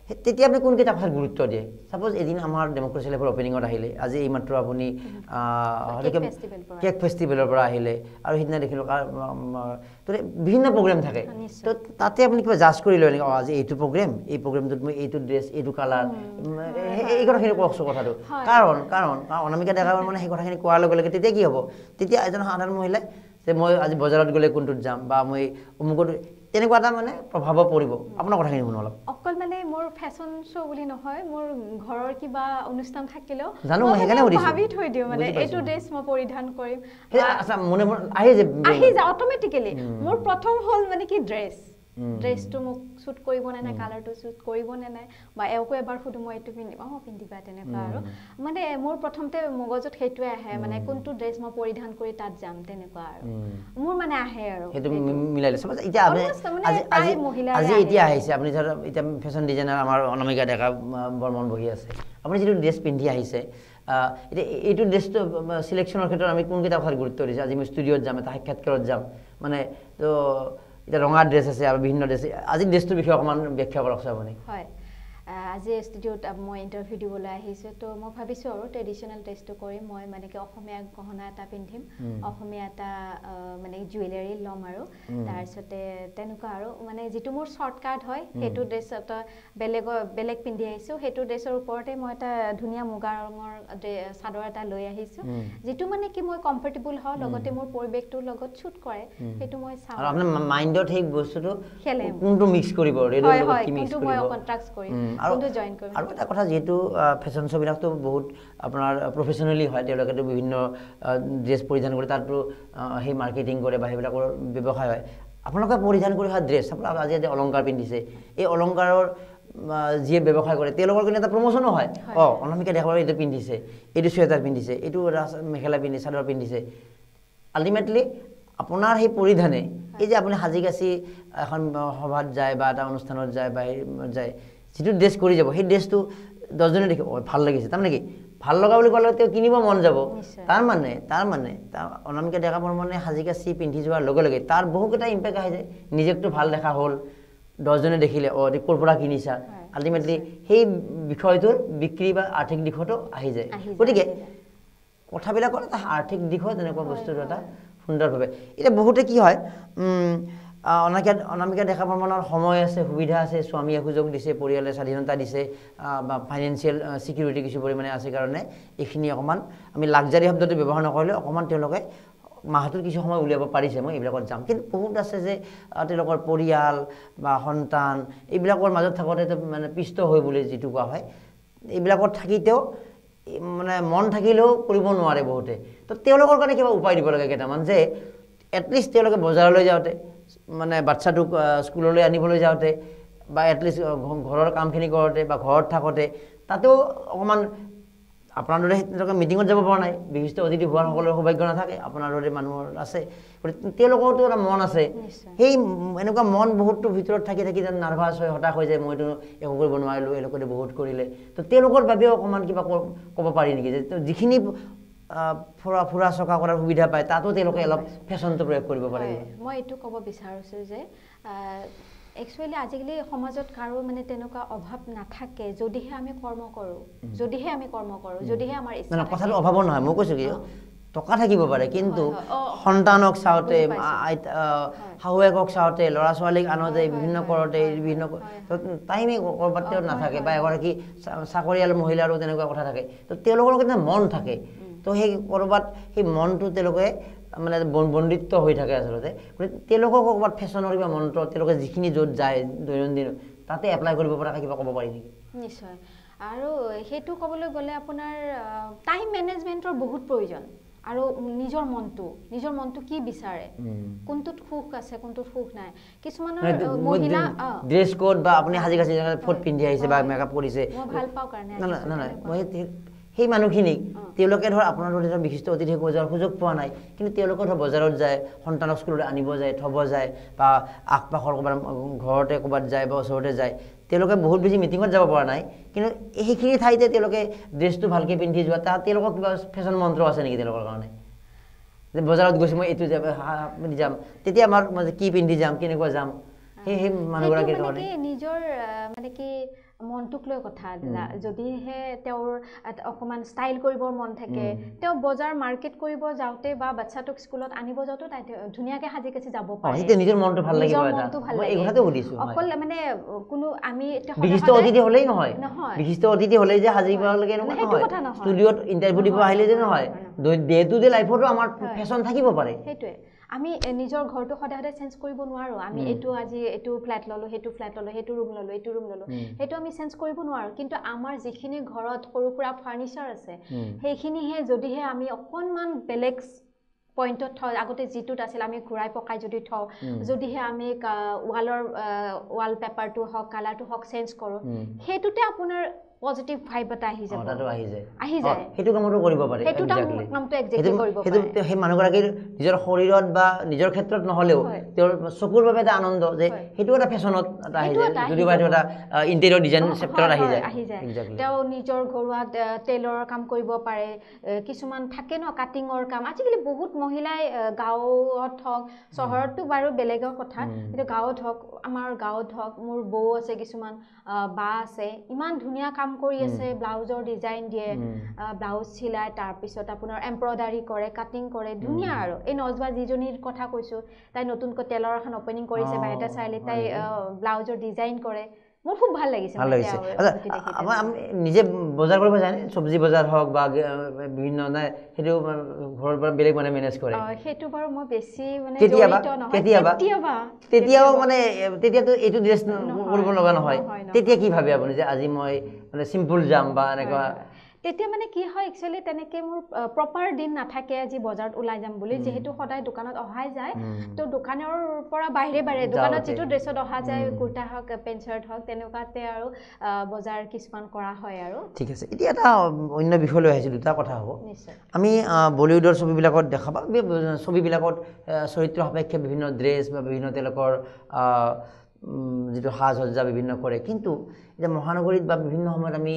তেতিয়া আপুনি কোনকেইটা কথাত গুৰুত্ব দিয়ে সাপোজ এদিন আমাৰ ডেমক্ৰেচি লেভেল অপেনিঙত আহিলে আজি এইমাত্ৰ আপুনি কেক ফেষ্টিভেলৰ পৰা আহিলে আৰু সিদিনা দেখিলোঁ তো বিভিন্ন প্ৰগ্ৰেম থাকে তো তাতে আপুনি কিবা জাজ কৰি লয় নেকি আজি এইটো প্ৰগ্ৰেম এই প্ৰগ্ৰেমটোত মই এইটো ড্ৰেছ এইটো কালাৰ এই কথাখিনি কওকচোন কথাটো কাৰণ অনামিকা ডেকা বৰ্মনে সেই কথাখিনি কোৱাৰ লগে লগে তেতিয়া কি হ'ব তেতিয়া এজন সাধাৰণ মহিলাই যে মই আজি বজাৰত গ'লে কোনটোত যাম বা মই অমুকত তেনেকুৱা এটা মানে প্ৰভাৱ পৰিব আপোনাৰ কথাখিনি শুনো অলপ অকল মানে মোৰ ফেশ্বন শ্ব' বুলি নহয় মোৰ ঘৰৰ কিবা অনুষ্ঠান থাকিলেও জানো মই সেইকাৰণে সুধিছোঁ ভাবি থৈ দিওঁ মানে এইটো ড্ৰেছ মই পৰিধান কৰিম আচ্ছা মনে আহি যায় অট'মেটিকেলি মোৰ প্ৰথম হ'ল মানে কি ড্ৰেছটো মোক শ্বুট কৰিব নে নাই কালাৰটো শ্বুট কৰিব নে নাই বা এওঁকো এবাৰ সুধো মই এইটো পিন্ধিম পিন্ধিবা তেনেকুৱা আৰু মানে মোৰ প্ৰথমতে মগজত সেইটোৱে আহে মানে কোনটো ড্ৰেছ মই পৰিধান কৰি তাত যাম তেনেকুৱা আৰু মোৰ মানে আহে আৰু সেইটো মিলাই লৈছে এতিয়া আজি এতিয়া আহিছে আপুনি এতিয়া ফেশ্বন ডিজাইনাৰ আমাৰ অনামিকা ডেকা বৰ্মন বহি আছে আপুনি যিটো ড্ৰেছ পিন্ধি আহিছে এতিয়া এইটো ড্ৰেছটো চিলেকশ্যনৰ ক্ষেত্ৰত আমি কোনকেইটা কথাত গুৰুত্ব দিছে আজি মই ষ্টুডিঅ'ত যাম এটা সাক্ষাৎকাৰত যাম মানে তো এটা ৰঙা ড্ৰেছ আছে আৰু বিভিন্ন ড্ৰেছ আজি ড্ৰেছটোৰ বিষয়ে অকণমান ব্যাখ্যা কৰকচোন আপুনি হয় আজি ষ্টুডিঅ'ত মই ইণ্টাৰভিউ দিবলৈ আহিছোঁ তো মই ভাবিছোঁ আৰু ট্ৰেডিশ্যনেল ড্ৰেছটো কৰিম মই মানে কি অসমীয়া গহনা এটা পিন্ধিম অসমীয়া এটা মানে জুৱেলাৰী ল'ম আৰু তাৰপিছতে তেনেকুৱা আৰু মানে যিটো মোৰ শ্বৰ্টকাট হয় সেইটো ড্ৰেছ এটা বেলেগ পিন্ধি আহিছোঁ সেইটো ড্ৰেছৰ ওপৰতে মই এটা ধুনীয়া মুগা ৰঙৰ চাদৰ এটা লৈ আহিছোঁ যিটো মানে কি মই কমফৰ্টেবল হওঁ লগতে মোৰ পৰিৱেশটোৰ লগত শ্বুট কৰে সেইটো মই চাওঁ আৰু আপোনাৰ মাইণ্ডত সেই বস্তুটো কোনটো মিক্স কৰিব ৰেডৰ লগত কি মিক্স কৰিব মই কন্ট্ৰাক্ট কৰিম আৰু এটা কথা যেহেতু ফেশ্বন শ্ব'বিলাকতো বহুত আপোনাৰ প্ৰফেশ্যনেলি হয় তেওঁলোকেতো বিভিন্ন ড্ৰেছ পৰিধান কৰে তাতো সেই মাৰ্কেটিং কৰে বা সেইবিলাকৰ ব্যৱসায় হয় আপোনালোকে পৰিধান কৰি অহা ড্ৰেছ আপোনালোকে আজি অলংকাৰ পিন্ধিছে এই অলংকাৰৰ যিয়ে ব্যৱসায় কৰে তেওঁলোকৰ কাৰণে এটা প্ৰমোশ্যনো হয় অনামিকা ডেকা বৰ্মনে এইটো পিন্ধিছে এইটো চুৱেটাৰ পিন্ধিছে এইটো মেখেলা পিন্ধিছে চাদৰ পিন্ধিছে আল্টিমেটলি আপোনাৰ সেই পৰিধানে এই যে আপুনি সাজি কাচি এখন সভাত যায় বা এটা অনুষ্ঠানত যায় বা যায় যিটো ড্ৰেছ কৰি যাব সেই ড্ৰেছটো 10জনে দেখি ভাল লাগিছে তাৰমানে কি ভাল লগা বুলি ক'লে তেওঁ কিনিব মন যাব তাৰ মানে অনামিকা ডেকা বৰ্মনে সাজি কাচি পিন্ধি যোৱাৰ লগে লগে তাৰ বহুকেইটা ইম্পেক্ট আহি যায় নিজকটো ভাল দেখা হ'ল 10জনে দেখিলে ক'ৰ পৰা কিনিছা আল্টিমেটলি সেই বিষয়টোৰ বিক্ৰী বা আৰ্থিক দিশতো আহি যায় গতিকে কথাবিলাকৰ এটা আৰ্থিক দিশত তেনেকুৱা বস্তুটো এটা সুন্দৰভাৱে এতিয়া বহুতে কি হয় অনামিকা ডেকা বৰ্মনৰ সময় আছে সুবিধা আছে স্বামীয়ে সুযোগ দিছে পৰিয়ালে স্বাধীনতা দিছে বা ফাইনেন্সিয়েল ছিকিউৰিটি কিছু পৰিমাণে আছে কাৰণে এইখিনি অকণমান আমি লাক্সাৰী শব্দটো ব্যৱহাৰ নকৰিলে অকণমান তেওঁলোকে মাহটোত কিছু সময় উলিয়াব পাৰিছে মই এইবিলাকত যাম কিন্তু বহুত আছে যে তেওঁলোকৰ পৰিয়াল বা সন্তান এইবিলাকৰ মাজত থাকোঁতে মানে পিষ্ট হৈ বুলি যিটো কোৱা হয় এইবিলাকত থাকিতেও মানে মন থাকিলেও কৰিব নোৱাৰে বহুতে তো তেওঁলোকৰ কাৰণে কিবা উপায় দিব লাগে কেইটামান যে এটলিষ্ট তেওঁলোকে বজাৰলৈ যাওঁতে মানে বাচ্চাটোক স্কুললৈ আনিবলৈ যাওঁতে বা এটলিষ্ট ঘৰৰ কামখিনি কৰোঁতে বা ঘৰত থাকোঁতে তাতেও অকণমান আপোনাৰ দৰে তেওঁলোকে মিটিঙত যাব পৰা নাই বিশিষ্ট অতিথি হোৱাৰ সকলোৰে সৌভাগ্য নাথাকে আপোনাৰ দৰে মানুহৰ আছে গতিকে তেওঁলোকৰতো এটা মন আছে সেই এনেকুৱা মন বহুতো ভিতৰত থাকি নাৰ্ভাছ হৈ হতাশ হৈ যায় মইতো একো কৰিব নোৱাৰিলোঁ এওঁলোকে বহুত কৰিলে তো তেওঁলোকৰ বাবেও অকণমান কিবা ক'ব পাৰি নেকি যে যিখিনি ফুৰা চকা কৰাৰ সুবিধা পায় তাতো তেওঁলোকে অলপ ফেশ্বনটো প্ৰয়োগ কৰিব পাৰে মই এইটো ক'ব বিচাৰিছোঁ যে একচুৱেলি আজিকালি সমাজত কাৰো মানে তেনেকুৱা অভাৱ নাথাকে যদিহে আমি কৰ্ম কৰোঁ যদিহে আমাৰ ইচ্ছা কথাটো অভাৱৰ নহয় মই কৈছোঁ কি টকা থাকিব পাৰে কিন্তু সন্তানক চাওঁতে শাহুৱেকক চাওঁতে ল'ৰা ছোৱালীক আনোতে বিভিন্ন কৰোঁতে বিভিন্ন টাইমে ক'ৰবাত তেওঁ নাথাকে বা এগৰাকী চাকৰিয়াল মহিলাৰো তেনেকুৱা কথা থাকে তো তেওঁলোকৰ কিন্তু মন থাকে তো সেই ক'ৰবাত সেই মনটো তেওঁলোকে মানে বন্দিত্ব হৈ থাকে আচলতে গতিকে তেওঁলোকক ক'ৰবাত ফেশ্বনৰ কিবা মন্ত্ৰ তেওঁলোকে যিখিনি য'ত যায় দৈনন্দিন তাতে এপ্লাই কৰিব পৰাকৈ কিবা ক'ব পাৰি নেকি নিশ্চয় আৰু সেইটো ক'বলৈ গ'লে আপোনাৰ টাইম মেনেজমেণ্টৰ বহুত প্ৰয়োজন আৰু নিজৰ মনটো কি বিচাৰে কোনটোত সুখ আছে কোনটোত সুখ নাই কিছুমানৰ মহিলা ড্ৰেছ কোড বা আপুনি সাজি কাচি ফট পিন্ধি আহিছে বা মেকআপ কৰিছে মই ভাল পাওঁ কাৰণে মই সেই মানুহখিনিক তেওঁলোকে ধৰ আপোনাৰ ধৰ বিশিষ্ট অতিথি হৈ যোৱাৰ সুযোগ পোৱা নাই কিন্তু তেওঁলোকে ধৰ বজাৰত যায় সন্তানক স্কুললৈ আনিব যায় থ'ব যায় বা আশপাশৰ ক'ৰবাত ঘৰতে ক'ৰবাত যায় বা ওচৰতে যায় তেওঁলোকে বহুত বেছি মিটিঙত যাব পৰা নাই কিন্তু সেইখিনি ঠাইতে তেওঁলোকে ড্ৰেছটো ভালকৈ পিন্ধি যোৱা তাত তেওঁলোকৰ কিবা ফেশ্বন মন্ত্ৰ আছে নেকি তেওঁলোকৰ কাৰণে যে বজাৰত গৈছোঁ মই এইটো পিন্ধি যাম তেতিয়া আমাৰ কি পিন্ধি যাম কেনেকুৱা যাম সেই মানুহগৰাকীৰ মানে কাৰণে কি নিজৰ মানে কি মনটোক লৈ কথা যদিহে তেওঁৰ অকমান ষ্টাইল কৰিবৰ মন থাকে তেওঁ বজাৰ মাৰ্কেট কৰিব যাওঁতে বা বাচ্চাটোক স্কুলত আনিব যাওঁতে তাই ধুনীয়াকে সাজি কাচি যাব পাৰে সেইটো নিজৰ মনটো ভাল লাগিব এটা মই এই কথাটো সুধিছো অকল মানে কোনো আমি বিশিষ্ট অতিথি হলেই নহয় বিশিষ্ট অতিথি হলেই যে সাজিব লাগে এনেকুৱা নহয় ষ্টুডিঅ'ত ইণ্টাৰভিউ দিব আহিলে যে নহয় ডে টু ডে লাইফতো আমাৰ ফেশ্বন থাকিব পাৰে সেইটোৱে আমি নিজৰ ঘৰটো সদায় সদায় চেঞ্জ কৰিব নোৱাৰো আমি এইটো আজি এইটো ফ্ল্যাট ললো সেইটো ফ্ল্যাট ললো সেইটো ৰুম ললো এইটো ৰুম ললো সেইটো আমি চেঞ্জ কৰিব নোৱাৰো কিন্তু আমাৰ যিখিনি ঘৰত সৰু সুৰা ফাৰ্নিচাৰ আছে সেইখিনিহে যদিহে আমি অকনমান বেলেগ পইণ্টত থওঁ আগতে যিটোত আছিল আমি ঘূৰাই পকাই যদি থওঁ যদিহে আমি ৱাল পেপাৰটো হওক কালাৰটো হওক চেঞ্জ কৰোঁ সেইটোতে আপোনাৰ পজিটিভ ভাইব এটা আহি যাব তাতো আহি যায় যায় সেইটো কামটো কৰিব পাৰে সেইটো কামটো এক্সেক্টলি কৰিব পাৰে সেইটো সেই মানুহগৰাকীৰ নিজৰ শৰীৰত বা নিজৰ ক্ষেত্ৰত নহলেও তেওঁৰ চকুৰ বাবে এটা আনন্দ যে সেইটো এটা ফেশ্বনত এটা আহি যায় যদি বা এটা ইণ্টেৰিয়ৰ ডিজাইন চেপ্টাৰত আহি যায় তেওঁ নিজৰ ঘৰুৱা টেইলৰৰ কাম কৰিব পাৰে কিছুমান থাকে ন কাটিঙৰ কাম আজিকালি বহুত মহিলাই গাঁৱত হওক চহৰততো বাৰু বেলেগৰ কথা কিন্তু গাঁৱত হওক আমাৰ গাঁৱত হওক মোৰ বৌ আছে কিছুমান বা আছে ইমান ধুনীয়া কাম কৰি আছে ব্লাউজৰ ডিজাইন দিয়ে ব্লাউজ চিলাই তাৰ পিছত আপোনাৰ এমব্ৰয়ডাৰী কৰে কাটিং কৰে ধুনীয়া আৰু এই নজবা যিজনীৰ কথা কৈছো তাই নতুনকৈ টেইলৰ এখন ওপেনিং কৰিছে বা এটা চাইলে তাই ব্লাউজৰ ডিজাইন কৰে মোৰ খুব ভাল লাগিছে আমাৰ নিজে বজাৰ কৰিব জানে চব্জি বজাৰ হওক বা বিভিন্ন নাই সেইটো ঘৰৰ পৰা বেলেগ মানে মেনেজ কৰে সেইটো বাৰু মই বেছি মানে তেতিয়াও মানে তেতিয়াতো এইটো ড্ৰেছ কৰিব লগা নহয় তেতিয়া কি ভাবে আপুনি যে আজি মই মানে চিম্পল যাম বা এনেকুৱা তেতিয়া মানে কি হয় একচুয়ালি তেনেকে মোৰ প্ৰপাৰ দিন নাথাকে আজি বজাৰত ওলাই যাম বুলি যেহেতু সদায় দোকানত অহাই যায় তো দোকানৰ পৰা বাহিৰে দোকানত যেটো ড্ৰেছত অহা যায় কুৰ্তা হওক পেন্ট শাৰ্ট হওক তেনেকুৱাতে আৰু বজাৰ কিছুমান কৰা হয় আৰু ঠিক আছে এতিয়া এটা অন্য বিষয় লৈ আহিছো দুটা কথা হ'ব আমি বলিউডৰ ছবিবিলাকত দেখা পাওঁ ছবিবিলাকত চৰিত্ৰ সাপেক্ষে বিভিন্ন ড্ৰেছ বা বিভিন্ন তেওঁলোকৰ যেটো সাজ সজ্জা বিভিন্ন কৰে কিন্তু এটা মহানগৰীত বা বিভিন্ন সময়ত আমি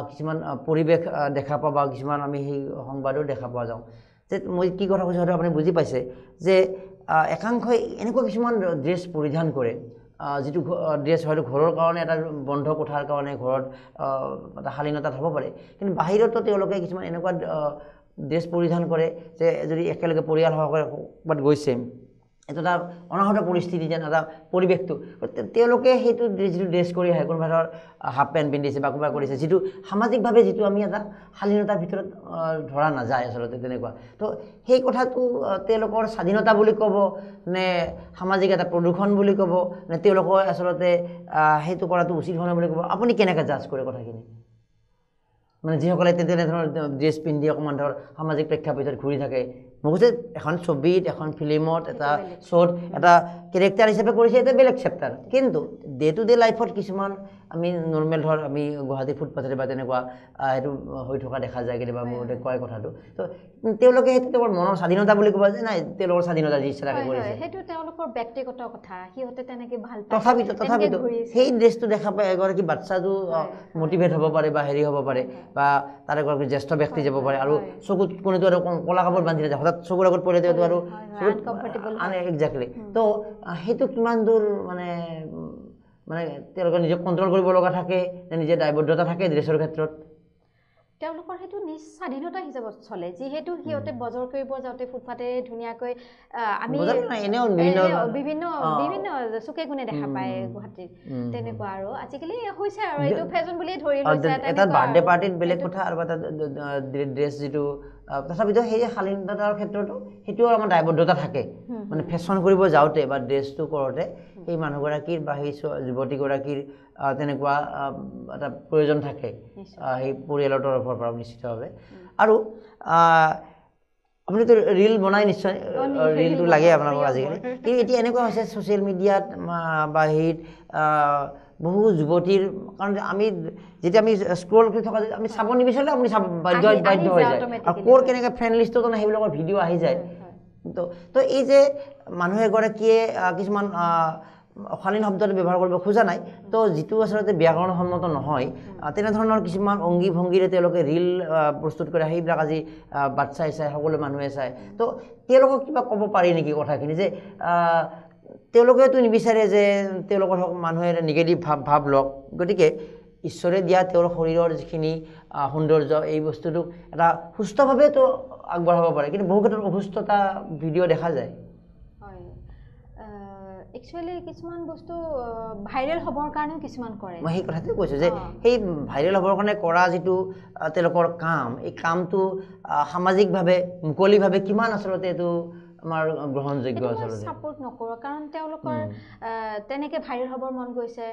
কিছুমান পৰিবেশ দেখা পাওঁ বা কিছুমান আমি সেই সংবাদও দেখা পোৱা যাওঁ যে মই কি কথা কৈছোঁ আপুনি বুজি পাইছে যে একাংশই এনেকুৱা কিছুমান ড্ৰেছ পৰিধান কৰে যেটো ড্ৰেছ হয়তো ঘৰৰ কাৰণে এটা বন্ধ কোঠাৰ কাৰণে ঘৰত এটা শালীনতাত হ'ব পাৰে কিন্তু বাহিৰতো তেওঁলোকে কিছুমান এনেকুৱা ড্ৰেছ পৰিধান কৰে যে যদি একেলগে পৰিয়াল সহকাৰে ক'ৰবাত গৈছে এটা অনাহত পৰিস্থিতি যেন এটা পৰিৱেশটো তেওঁলোকে সেইটো যিটো ড্ৰেছ কৰি আহে কোনোবা ধৰ হাফ পেণ্ট পিন্ধিছে বা কোনোবা কৰিছে যিটো সামাজিকভাৱে যিটো আমি এটা শালীনতাৰ ভিতৰত ধৰা নাযায় আচলতে তেনেকুৱা তো সেই কথাটো তেওঁলোকৰ স্বাধীনতা বুলি ক'ব নে সামাজিক এটা প্ৰদূষণ বুলি ক'ব নে তেওঁলোকৰ আচলতে সেইটো কৰাটো উচিত হোৱা বুলি ক'ব আপুনি কেনেকৈ জাজ কৰে কথাখিনি মানে যিসকলে তেনেধৰণৰ ড্ৰেছ পিন্ধি অকণমান ধৰ সামাজিক প্ৰেক্ষাপটত ঘূৰি থাকে মই কৈছে এখন ছবিত এখন ফিল্মত এটা শ্ব'ত এটা কেৰেক্টাৰ হিচাপে কৰিছে এটা বেলেগ চেপ্টাৰ কিন্তু ডে টু ডে লাইফত কিছুমান আমি নৰ্মেল ধৰ আমি গুৱাহাটী ফুটপাথতে বা তেনেকুৱা এইটো হৈ থকা দেখা যায় কেতিয়াবা মোৰ কয় কথাটো তো তেওঁলোকে সেইটো তেওঁৰ মনৰ স্বাধীনতা বুলি ক'ব যে নাই তেওঁলোকৰ স্বাধীনতা যি ইচ্ছা থাকে কৰিছে সেইটো তেওঁলোকৰ ব্যক্তিগত কথা সিহঁতে তেনেকৈ ভাল পায় তথাপিতো সেই ড্ৰেছটো দেখা পায় এগৰাকী বাচ্চাটো মটিভেট হ'ব পাৰে বা হেৰি হ'ব পাৰে বা তাৰ এগৰাকী জ্যেষ্ঠ ব্যক্তি যাব পাৰে আৰু চকুত কোনোটো আৰু কলা কাপোৰ বান্ধি যায় হঠাৎ চকুৰ আগত পৰিলে তেওঁ আৰু একজেক্টলি তো সেইটো কিমান দূৰ মানে তেওঁলোকে নিজক কণ্ট্ৰল কৰিব লগা থাকে নিজে দায়বদ্ধতা থাকে ড্ৰেছৰ ক্ষেত্ৰত তেওঁলোকৰ সেইটো নিজ স্বাধীনতা হিচাপত চলে যিহেতু সিহঁতে বজাৰ কৰিব যাওঁতে ফুটপাতে ধুনীয়াকৈ আমি বিভিন্ন চুকে কোণে দেখা পায় গুৱাহাটীত তেনেকুৱা আৰু আজিকালি হৈছে আৰু এইটো ফেশ্বন বুলিয়ে ধৰি লৈছে এটা বাৰ্থডে পাৰ্টিত বেলেগ কথা আৰু এটা ড্ৰেছ যিটো তথাপিতো সেই শালীনতাৰ ক্ষেত্ৰতো সেইটোও আমাৰ দায়বদ্ধতা থাকে মানে ফেশ্বন কৰিব যাওঁতে বা ড্ৰেছটো কৰোঁতে সেই মানুহগৰাকীৰ বা সেই যুৱতীগৰাকীৰ তেনেকুৱা এটা প্ৰয়োজন থাকে সেই পৰিয়ালৰ তৰফৰ পৰা নিশ্চিতভাৱে আৰু আপুনিতো ৰীল বনাই নিশ্চয় ৰীলটো লাগে আপোনালোকক আজিকালি কিন্তু এতিয়া এনেকুৱা হৈছে ছ'চিয়েল মিডিয়াত বা হেৰিত বহু যুৱতীৰ কাৰণ আমি যেতিয়া আমি স্ক্ৰল কৰি থকা আমি চাব নিবিচাৰিলে আপুনি চাব বাধ্য হৈ যায় আৰু ক'ৰ কেনেকৈ ফ্ৰেণ্ড লিষ্টতো সেইবিলাকৰ ভিডিঅ' আহি যায় তো এই যে মানুহ এগৰাকীয়ে কিছুমান অশালীন শব্দটো ব্যৱহাৰ কৰিব খোজা নাই তো যিটো আচলতে ব্যাকৰণসন্মত নহয় তেনেধৰণৰ কিছুমান অংগী ভংগীৰে তেওঁলোকে ৰীল প্ৰস্তুত কৰে সেইবিলাক আজি বাচ্চাই চায় সকলো মানুহে চায় তো তেওঁলোকক কিবা ক'ব পাৰি নেকি কথাখিনি যে তেওঁলোকেতো নিবিচাৰে যে তেওঁলোকৰ মানুহে নিগেটিভ ভাৱ লওক গতিকে ঈশ্বৰে দিয়া তেওঁৰ শৰীৰৰ যিখিনি সৌন্দৰ্য এই বস্তুটোক এটা সুস্থভাৱেতো আগবঢ়াব পাৰে কিন্তু বহু ক্ষেত্ৰত অসুস্থতা ভিডিঅ' দেখা যায় হয় একচুৱেলি কিছুমান বস্তু ভাইৰেল হ'বৰ কাৰণেও কিছুমান কৰে মই সেই কথাটো কৈছোঁ যে সেই ভাইৰেল হ'বৰ কাৰণে কৰা যিটো তেওঁলোকৰ কাম এই কামটো সামাজিকভাৱে মুকলিভাৱে কিমান আচলতে এইটো আমাৰ গ্ৰহণযোগ্য আচলতে সাপোৰ্ট নকৰো কাৰণ তেওঁলোকৰ তেনেকে ভাইৰেল হ'বৰ মন গৈছে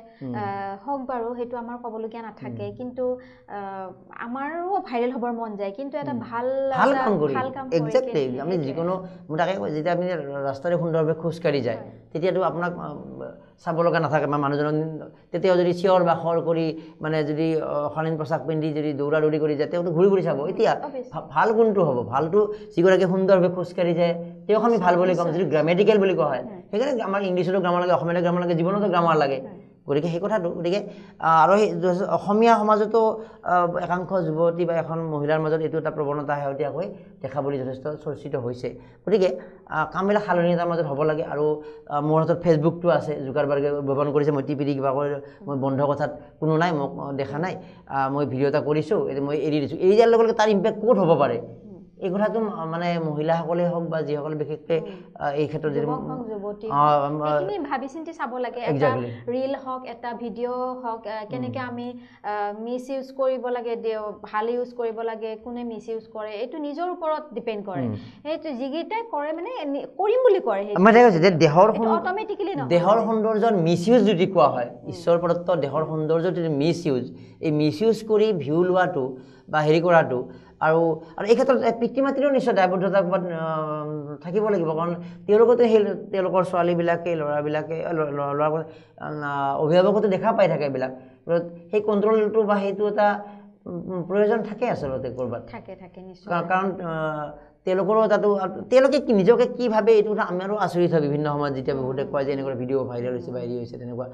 হওক বাৰু সেইটো আমাৰ ক'বলগীয়া নাথাকে কিন্তু আমাৰো ভাইৰেল হ'বৰ মন যায় কিন্তু এটা ভাল কাম কৰি কৰে এক্সেক্টলি আমি যিকোনো মই তাকে কওঁ যেতিয়া আপুনি ৰাস্তাৰে সুন্দৰভাৱে খোজকাঢ়ি যায় তেতিয়াতো আপোনাক চাব লগা নাথাকে বা মানুহজনক তেতিয়াও যদি চিঞৰ বাখৰ কৰি মানে যদি অশালীন পোচাক পিন্ধি যদি দৌৰা দৌৰি কৰি যায় তেওঁতো ঘূৰি ঘূৰি চাব এতিয়া ভাল কোনটো হ'ব ভালটো যিগৰাকী সুন্দৰভাৱে খোজকাঢ়ি যায় তেওঁক আমি ভাল বুলি ক'ম যদি গ্ৰামেটিকেল বুলি কোৱা হয় সেইকাৰণে আমাৰ ইংলিছতো গ্ৰামাৰ লাগে অসমীয়াতো গ্ৰামাৰ লাগে জীৱনতো গ্ৰামাৰ লাগে গতিকে সেই কথাটো গতিকে আৰু সেই অসমীয়া সমাজতো একাংশ যুৱতী বা এখন মহিলাৰ মাজত এইটো এটা প্ৰৱণতা শেহতীয়াকৈ দেখা বুলি যথেষ্ট চৰ্চিত হৈছে গতিকে কামবিলাক সালনীয়তাৰ মাজত হ'ব লাগে আৰু মোৰ হাতত ফেচবুকটো আছে জুকাৰবাৰ্গে উদ্ভাৱন কৰিছে মই টিপি কিবা কৰি মই বন্ধ কথাত কোনো নাই মোক দেখা নাই মই ভিডিঅ' এটা কৰিছোঁ মই এৰি দিছোঁ এৰি দিয়াৰ লগে লগে তাৰ ইম্পেক্ট ক'ত হ'ব পাৰে এই কথাটো মানে মহিলাসকলে হওক বা যিসকলে বিশেষকৈ এই ক্ষেত্ৰত যুৱতী ভাবি চিন্তি চাব লাগে এটা ৰীল হওক এটা ভিডিঅ' হওক কেনেকৈ আমি মিছ ইউজ কৰিব লাগে ভাল ইউজ কৰিব লাগে কোনে মিছ ইউজ কৰে এইটো নিজৰ ওপৰত ডিপেণ্ড কৰে সেইটো যিকেইটাই কৰে মানে কৰিম বুলি কৰে দেহৰ সৌন্দৰ্যৰ মিছ ইউজ যদি কোৱা হয় ঈশ্বৰ প্ৰদত্ত দেহৰ সৌন্দৰ্য যদি মিছ ইউজ এই মিছ ইউজ কৰি ভিউ লোৱাটো বা হেৰি কৰাটো আৰু এই ক্ষেত্ৰত পিতৃ মাতৃৰো নিশ্চয় দায়বদ্ধতা থাকিব লাগিব কাৰণ তেওঁলোকেতো সেই তেওঁলোকৰ ছোৱালীবিলাকে ল'ৰাবিলাকে অভিভাৱকতো দেখা পাই থাকে এইবিলাক সেই কণ্ট্ৰলটো বা সেইটো এটা প্ৰয়োজন থাকে আচলতে ক'ৰবাত থাকে নিশ্চয় কাৰণ তেওঁলোকৰো তাতো তেওঁলোকে নিজকে কি ভাবে এইটো কথা আমাৰো আচৰিত হয় বিভিন্ন সময়ত যেতিয়া বহুতে কয় যে এনেকুৱা ভিডিঅ' ভাইৰেল হৈছে বা হেৰি হৈছে তেনেকুৱা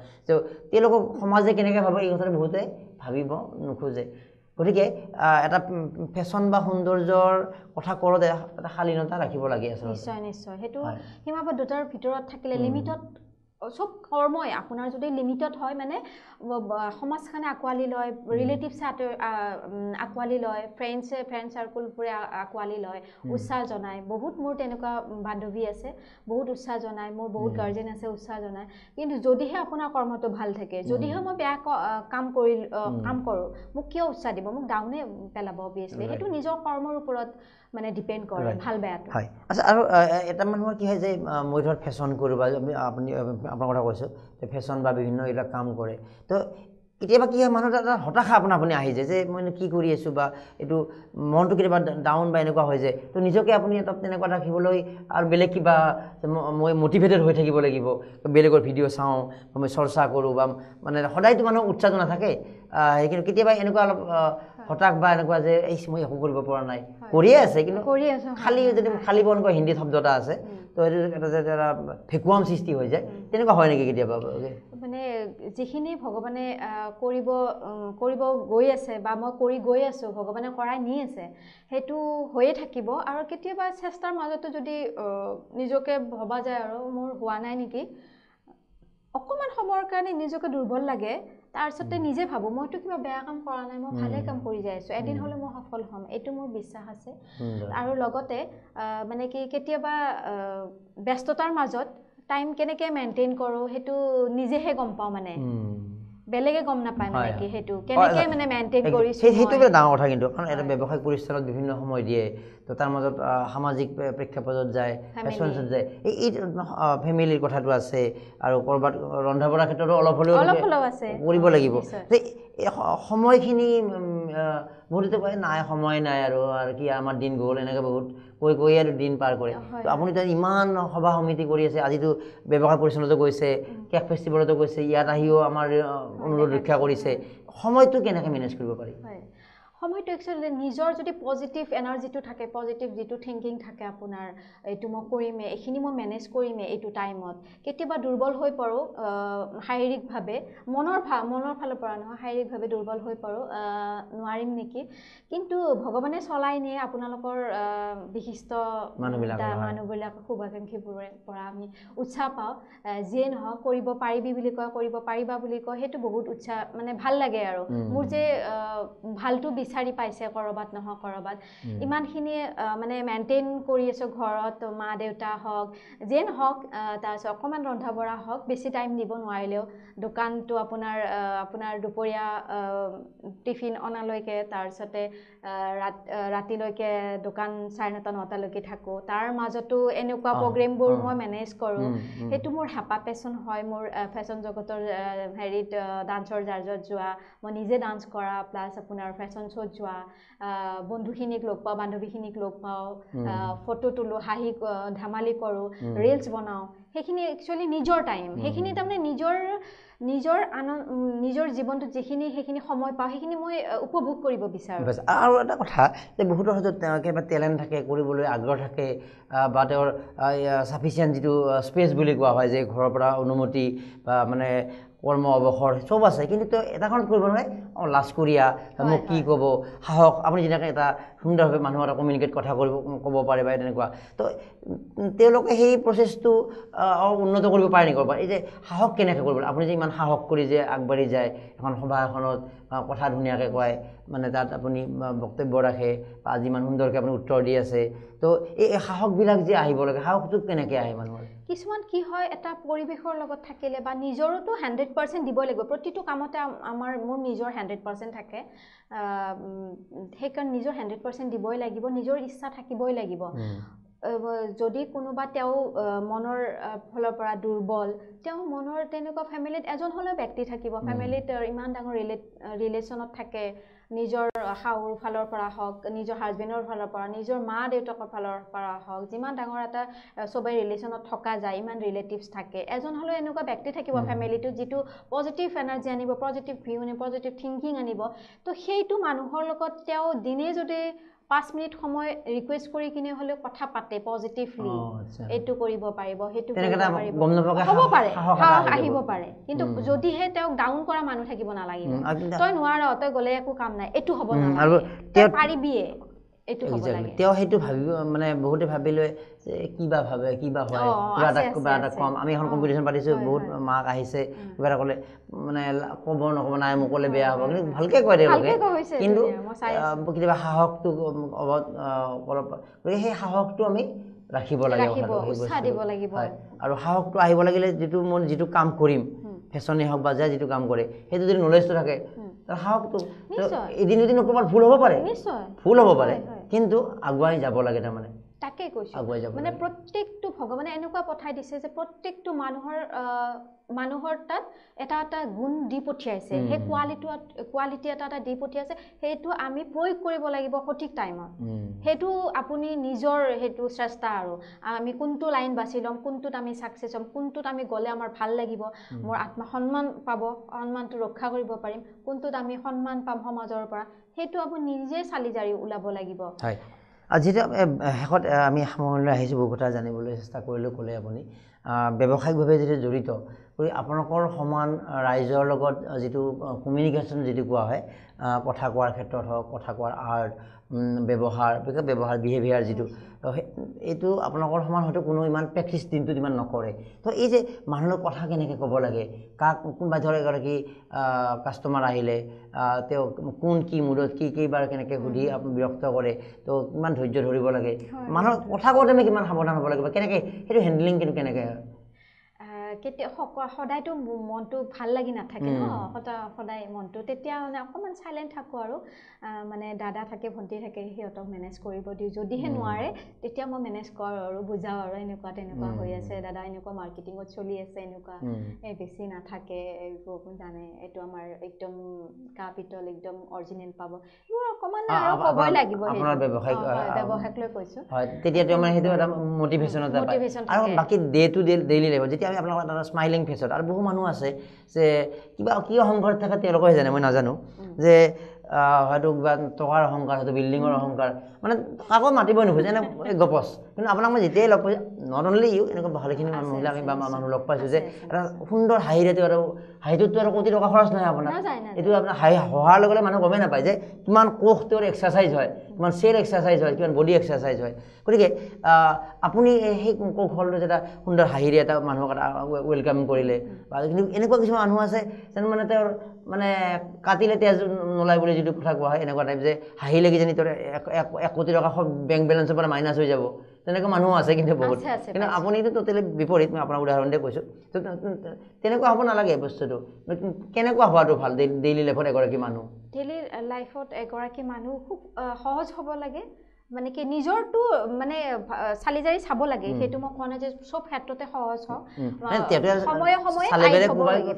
তেওঁলোকক সমাজে কেনেকৈ ভাবে এই কথাটো বহুতে ভাবিব নোখোজে গতিকে এটা ফেশ্বন বা সৌন্দৰ্যৰ কথা কৰোঁতে এটা শালীনতা ৰাখিব লাগে নিশ্চয় সেইটো সীমাবদ্ধতাৰ ভিতৰত থাকিলে লিমিটত চব কৰ্মই আপোনাৰ যদি লিমিটত হয় মানে সমাজখনে আঁকোৱালি লয় ৰিলেটিভছে আঁকোৱালি লয় ফ্ৰেণ্ড চাৰ্কুলবোৰে আঁকোৱালি লয় উৎসাহ জনায় বহুত মোৰ তেনেকুৱা বান্ধৱী আছে বহুত উৎসাহ জনায় মোৰ বহুত গাৰ্জেন আছে উৎসাহ জনায় কিন্তু যদিহে আপোনাৰ কৰ্মটো ভাল থাকে যদিহে মই বেয়া কাম কৰোঁ মোক কিয় উৎসাহ দিব মোক ডাউনে পেলাব অবভিয়াছলি সেইটো নিজৰ কৰ্মৰ ওপৰত মানে ডিপেণ্ড কৰে ভাল বেয়াটো হয় আচ্ছা আৰু এটা মানুহৰ কি হয় যে মই ধৰ ফেশ্বন কৰোঁ বা আপুনি আপোনাৰ কথা কৈছোঁ যে ফেশ্বন বা বিভিন্ন এইবিলাক কাম কৰে তো কেতিয়াবা কি হয় মানুহৰ এটা হতাশা আপুনি আহি যায় যে মই কি কৰি আছোঁ বা এইটো মনটো কেতিয়াবা ডাউন বা এনেকুৱা হৈ যায় তো নিজকে আপুনি এটা তেনেকুৱা ৰাখিবলৈ আৰু বেলেগ কিবা মই মটিভেটেড হৈ থাকিব লাগিব বেলেগৰ ভিডিঅ' চাওঁ বা মই চৰ্চা কৰোঁ বা মানে সদায়তো মানুহৰ উৎসাহটো নাথাকে কিন্তু কেতিয়াবা এনেকুৱা অলপ হতাশ বা এনেকুৱা যে এই মই একো কৰিব পৰা নাই কৰিয়ে আছে কিন্তু খালী যদি খালী বন কয় হিন্দী শব্দ এটা আছে তো সেইটো এটা যে এটা ভেকুৱাম সৃষ্টি হৈ যায় তেনেকুৱা হয় নেকি কেতিয়াবা মানে যিখিনি ভগৱানে কৰিব গৈ আছে বা মই কৰি গৈ আছোঁ ভগৱানে কৰাই নি আছে সেইটো হৈয়ে থাকিব আৰু কেতিয়াবা চেষ্টাৰ মাজতো যদি নিজকে ভবা যায় আৰু মোৰ হোৱা নাই নেকি অকণমান সময়ৰ কাৰণে নিজকে দুৰ্বল লাগে তাৰপিছতে নিজে ভাবোঁ মইতো কিবা বেয়া কাম কৰা নাই মই ভালে কাম কৰি যাই আছোঁ এদিন হ'লে মই সফল হ'ম এইটো মোৰ বিশ্বাস আছে আৰু লগতে মানে কি কেতিয়াবা ব্যস্ততাৰ মাজত টাইম কেনেকৈ মেইনটেইন কৰোঁ সেইটো নিজেহে গম পাওঁ মানে বেলেগে গম নাপায় মানে কি সেইটো কেনেকৈ মানে মেইনটেইন কৰিছোঁ সেইটো এটা ডাঙৰ কথা কিন্তু কাৰণ এটা ব্যৱসায়িক প্ৰতিষ্ঠানত বিভিন্ন সময় দিয়ে তো তাৰ মাজত সামাজিক প্ৰেক্ষাপটত যায় ফেশ্বনত যায় এই ফেমিলিৰ কথাটো আছে আৰু ক'ৰবাত ৰন্ধা বঢ়াৰ ক্ষেত্ৰতো অলপ হ'লেও কৰিব লাগিব সময়খিনি বহুতে কয় নাই সময় নাই আৰু কি আমাৰ দিন গ'ল এনেকৈ বহুত কৈ আৰু দিন পাৰ কৰে তো আপুনি তাত ইমান সভা সমিতি কৰি আছে আজিতো ব্যৱসায় প্ৰতিষ্ঠানতো গৈছে কেক ফেষ্টিভেলতো গৈছে ইয়াত আহিও আমাৰ অনুৰোধ ৰক্ষা কৰিছে সময়টো কেনেকৈ মেনেজ কৰিব পাৰি সময়টো একচুৱেলি নিজৰ যদি পজিটিভ এনাৰ্জিটো থাকে পজিটিভ যিটো থিংকিং থাকে আপোনাৰ এইটো মই কৰিমে এইখিনি মই মেনেজ কৰিমে এইটো টাইমত কেতিয়াবা দুৰ্বল হৈ পৰোঁ শাৰীৰিকভাৱে মনৰ ফালৰ পৰা নহয় শাৰীৰিকভাৱে দুৰ্বল হৈ পৰোঁ নোৱাৰিম নেকি কিন্তু ভগৱানে চলাই নিয়ে আপোনালোকৰ বিশিষ্ট মানুহবিলাক শুভাকাংক্ষীবোৰৰ পৰা আমি উৎসাহ পাওঁ যিয়ে নহওক কৰিব পাৰিবি বুলি কয় কৰিব পাৰিবা বুলি কয় সেইটো বহুত উৎসাহ মানে ভাল লাগে আৰু মোৰ যে ভালটো বিচাৰি পাইছে কৰবাত নহয় কৰবাত ইমানখিনি মানে মেইনটেইন কৰি আছো ঘৰত মা দেউতা হওক যেন হওক তাৰপিছত অকণমান ৰন্ধা বঢ়া হওক বেছি টাইম দিব নোৱাৰিলেও দোকানটো আপোনাৰ দুপৰীয়া টিফিন অনালৈকে তাৰপিছতে ৰাতিলৈকে দোকান 9:30-9টালৈকে থাকোঁ তাৰ মাজতো এনেকুৱা প্ৰগ্ৰেমবোৰ মই মেনেজ কৰোঁ সেইটো মোৰ হেঁপাহ পেশ্যন হয় মোৰ ফেশ্বন জগতৰ হেৰিত ডান্সৰ জাৰ্জত যোৱা মই নিজে ডান্স কৰা প্লাছ আপোনাৰ ফেশ্বন শ্ব'ত যোৱা বন্ধুখিনিক লগ পাওঁ বান্ধৱীখিনিক লগ পাওঁ ফটো তোলোঁ হাঁহি ধেমালি কৰোঁ ৰিলছ বনাওঁ সেইখিনি একচুৱেলি নিজৰ টাইম সেইখিনি তাৰমানে নিজৰ জীৱনটোত যিখিনি সেইখিনি সময় পাওঁ সেইখিনি মই উপভোগ কৰিব বিচাৰোঁ আৰু এটা কথা যে বহুতৰ হাতত কিবা টেলেণ্ট থাকে কৰিবলৈ আগ্ৰহ থাকে বা তেওঁৰ ছাফিচিয়েণ্ট যিটো স্পেচ বুলি কোৱা হয় যে ঘৰৰ পৰা অনুমতি বা মানে কৰ্ম অৱসৰ চব আছে কিন্তু তেওঁ এটা কাৰণত কৰিব নোৱাৰে লাজকুৰীয়া মোক কি ক'ব সাহস আপুনি যেনেকৈ এটা সুন্দৰভাৱে মানুহৰ এটা কমিউনিকেট কথা ক'ব পাৰে বা তেনেকুৱা তো তেওঁলোকে সেই প্ৰচেছটো উন্নত কৰিব পাৰে নেকি এই যে সাহস কেনেকৈ কৰিব আপুনি যে ইমান সাহস কৰি যে আগবাঢ়ি যায় এখন সভা এখনত কথা ধুনীয়াকৈ কয় মানে তাত আপুনি বক্তব্য ৰাখে বা আজি ইমান সুন্দৰকৈ আপুনি উত্তৰ দি আছে তো এই সাহসবিলাক যে আহিব লাগে সাহসটো কেনেকৈ আহে মানুহৰ কিছুমান কি হয় এটা পৰিৱেশৰ লগত থাকিলে বা নিজৰতো 100% দিবই লাগিব প্ৰতিটো কামতে মোৰ নিজৰ 100% থাকে সেইকাৰণে নিজৰ 100% দিবই লাগিব নিজৰ ইচ্ছা থাকিবই লাগিব যদি কোনোবা তেওঁ মনৰ ফলৰ পৰা দুৰ্বল তেওঁ মনৰ তেনেকুৱা ফেমিলিত এজন হ'লেও ব্যক্তি থাকিব ফেমিলিত ইমান ডাঙৰ ৰিলেশ্যনত থাকে নিজৰ শাহুৰ ফালৰ পৰা হওক নিজৰ হাজবেণ্ডৰ ফালৰ পৰা নিজৰ মা দেউতাকৰ ফালৰ পৰা হওক যিমান ডাঙৰ এটা সবেই ৰিলেশ্যনত থকা যায় ইমান ৰিলেটিভছ থাকে এজন হ'লেও এনেকুৱা ব্যক্তি থাকিব ফেমিলিটোত যিটো পজিটিভ এনাৰ্জি আনিব পজিটিভ ভিউ আনিব পজিটিভ থিংকিং আনিব তো সেইটো মানুহৰ লগত তেওঁ দিনে যদি 5 মিনিট সময় ৰিকুৱেষ্ট কৰি কিনে হ'লেও কথা পাতে পজিটিভলি এইটো কৰিব পাৰিব সেইটো হ'ব পাৰে আহিব পাৰে কিন্তু যদিহে তেওঁক ডাউন কৰা মানুহ থাকিব নালাগিব তই নোৱাৰা তই গ'লে একো কাম নাই এইটো হ'ব নালাগে তই পাৰিবিয়ে এইটো হ'ব লাগে তেওঁ সেইটো ভাবিব মানে বহুতে ভাবি লয় যে কিবা ভাবে কিবা হয় কিবা এটা কম আমি এখন কম্পিটিশ্যন পাতিছোঁ বহুত মাৰ্ক আহিছে কিবা এটা ক'লে মানে ক'ব নক'ব নাই মোক ক'লে বেয়া হ'ব কিন্তু ভালকৈ কয় তেওঁলোকে কিন্তু কেতিয়াবা সাহসটো অলপ গতিকে সেই সাহসটো আমি ৰাখিব লাগে আৰু সাহসটো আহিব লাগিলে যিটো কাম কৰিম ফেশ্বনেই হওক বা যিটো কাম কৰে সেইটো যদি নলেজটো থাকে সাহসটো এদিন ক'ৰবাত ভুল হ'ব পাৰে কিন্তু আগুৱাই যাব লাগে তাৰমানে তাকে কৈছোঁ মানে প্ৰত্যেকটো ভগৱানে এনেকুৱা পঠাই দিছে যে প্ৰত্যেকটো মানুহৰ তাত এটা এটা গুণ দি পঠিয়াইছে সেই কোৱালিটি এটা দি পঠিয়াইছে সেইটো আমি প্ৰয়োগ কৰিব লাগিব সঠিক টাইমত সেইটো আপুনি নিজৰ সেইটো চেষ্টা আৰু আমি কোনটো লাইন বাছি ল'ম কোনটোত আমি ছাকচেছ হ'ম কোনটোত আমি গ'লে আমাৰ ভাল লাগিব মোৰ আত্মসন্মান পাব সন্মানটো ৰক্ষা কৰিব পাৰিম কোনটোত আমি সন্মান পাম সমাজৰ পৰা সেইটো আপুনি নিজে চালি জাৰি ওলাব লাগিব হয় যেতিয়া শেষত আমি সামৰণিলৈ আহিছোঁ বহু কথা জানিবলৈ চেষ্টা কৰিলোঁ ক'লে আপুনি ব্যৱসায়িকভাৱে যেতিয়া জড়িত কৰি আপোনালোকৰ সমান ৰাইজৰ লগত যিটো কমিউনিকেশ্যন যিটো কোৱা হয় কথা কোৱাৰ ক্ষেত্ৰত হওক কথা কোৱাৰ আৰ্ট ব্যৱহাৰ বিহেভিয়াৰ যিটো এইটো আপোনালোকৰ সমান হয়তো কোনো ইমান প্ৰেক্টিছ দিনটোত ইমান নকৰে তো এই যে মানুহৰ কথা কেনেকৈ ক'ব লাগে কোনোবাই ধৰ এগৰাকী কাষ্টমাৰ আহিলে তেওঁ কোন কি মুডত কেইবাৰ কেনেকৈ সুধি বিৰক্ত কৰে তো কিমান ধৈৰ্য ধৰিব লাগে মানুহৰ কথা কওঁতে আমি কিমান সাৱধান হ'ব লাগিব কেনেকৈ সেইটো হেণ্ডলিং কিন্তু কেনেকৈ সদায়তো মনটো ভাল লাগি নাথাকে ন সদায় মনটো তেতিয়া মানে অকণমান চাইলেণ্ট থাকোঁ আৰু মানে দাদা থাকে ভণ্টি থাকে সিহঁতক মেনেজ কৰিব দিওঁ যদিহে নোৱাৰে তেতিয়া মই মেনেজ কৰোঁ আৰু বুজাওঁ আৰু এনেকুৱা তেনেকুৱা হৈ আছে দাদা এনেকুৱা মাৰ্কেটিঙত চলি আছে এনেকুৱা বেছি নাথাকে এইবোৰ জানে এইটো আমাৰ একদম কাপিটেল একদম অৰিজিনেল পাব এইবোৰ অকণমান আৰু ক'বই লাগিব আপোনাৰ ব্যৱসায়ক লৈ কৈছোঁ হয় তেতিয়াতো আমাৰ সেইটো এটা মটিভেশ্যন এটা পায় আৰু বাকী ডে টু ডেইলি লাইফত যেতিয়া আমি আপোনালোকৰ এটা স্মাইলিং ফেচত আৰু বহু মানুহ আছে যে কিবা কি অহংকাৰ থাকে তেওঁলোকেহে জানে মই নাজানো যে হয়তো কিবা টকাৰ অহংকাৰ হয়তো বিল্ডিঙৰ অহংকাৰ মানে কাকো মাতিব নোখোজে এনে গপচ কিন্তু আপোনাক মই যেতিয়াই লগ পাইছোঁ নট অনলি ইউ এনেকুৱা ভালেখিনি মহিলা আমি বা মানুহ লগ পাইছোঁ যে এটা সুন্দৰ হাঁহিৰেতো আৰু হাঁহিটোতো আৰু কোটি টকা খৰচ নহয় আপোনাৰ এইটো আপোনাৰ হাঁহি হহাৰ লগে লগে মানুহ গমেই নাপায় যে কিমান কোষ তেওঁৰ এক্সাৰচাইজ হয় কিমান চেল এক্সাৰচাইজ হয় কিমান বডি এক্সাৰচাইজ হয় গতিকে আপুনি সেই কৌশলটো এটা সুন্দৰ হাঁহিৰে এটা মানুহক এটা ৱেলকাম কৰিলে বা কিন্তু এনেকুৱা কিছুমান মানুহ আছে যেন মানে তেওঁৰ মানে কাটিলে তেজ নোলাই বুলি যিটো কথা কোৱা হয় এনেকুৱা টাইপ যে হাঁহিলে কিজানি তেওঁৰ 1 কোটি টকা বেংক বেলেঞ্চৰ পৰা মাইনাছ হৈ যাব তেনেকুৱা মানুহ আছে কিন্তু বহুত কিন্তু আপুনিতো টোটেলি বিপৰীত মই আপোনাৰ উদাহৰণ দিয়ে কৈছোঁ তেনেকুৱা হ'ব নালাগে বস্তুটো কেনেকুৱা হোৱাটো ভাল ডেইলি লাইফত এগৰাকী মানুহ ডেইলি লাইফত এগৰাকী মানুহ খুব সহজ হ'ব লাগে মানে কি নিজৰটো মানে চালিজাৰি চাব লাগে সেইটো মই কোৱা নাই যে চব ক্ষেত্ৰতে সহজ হওক সময়ে সময়ে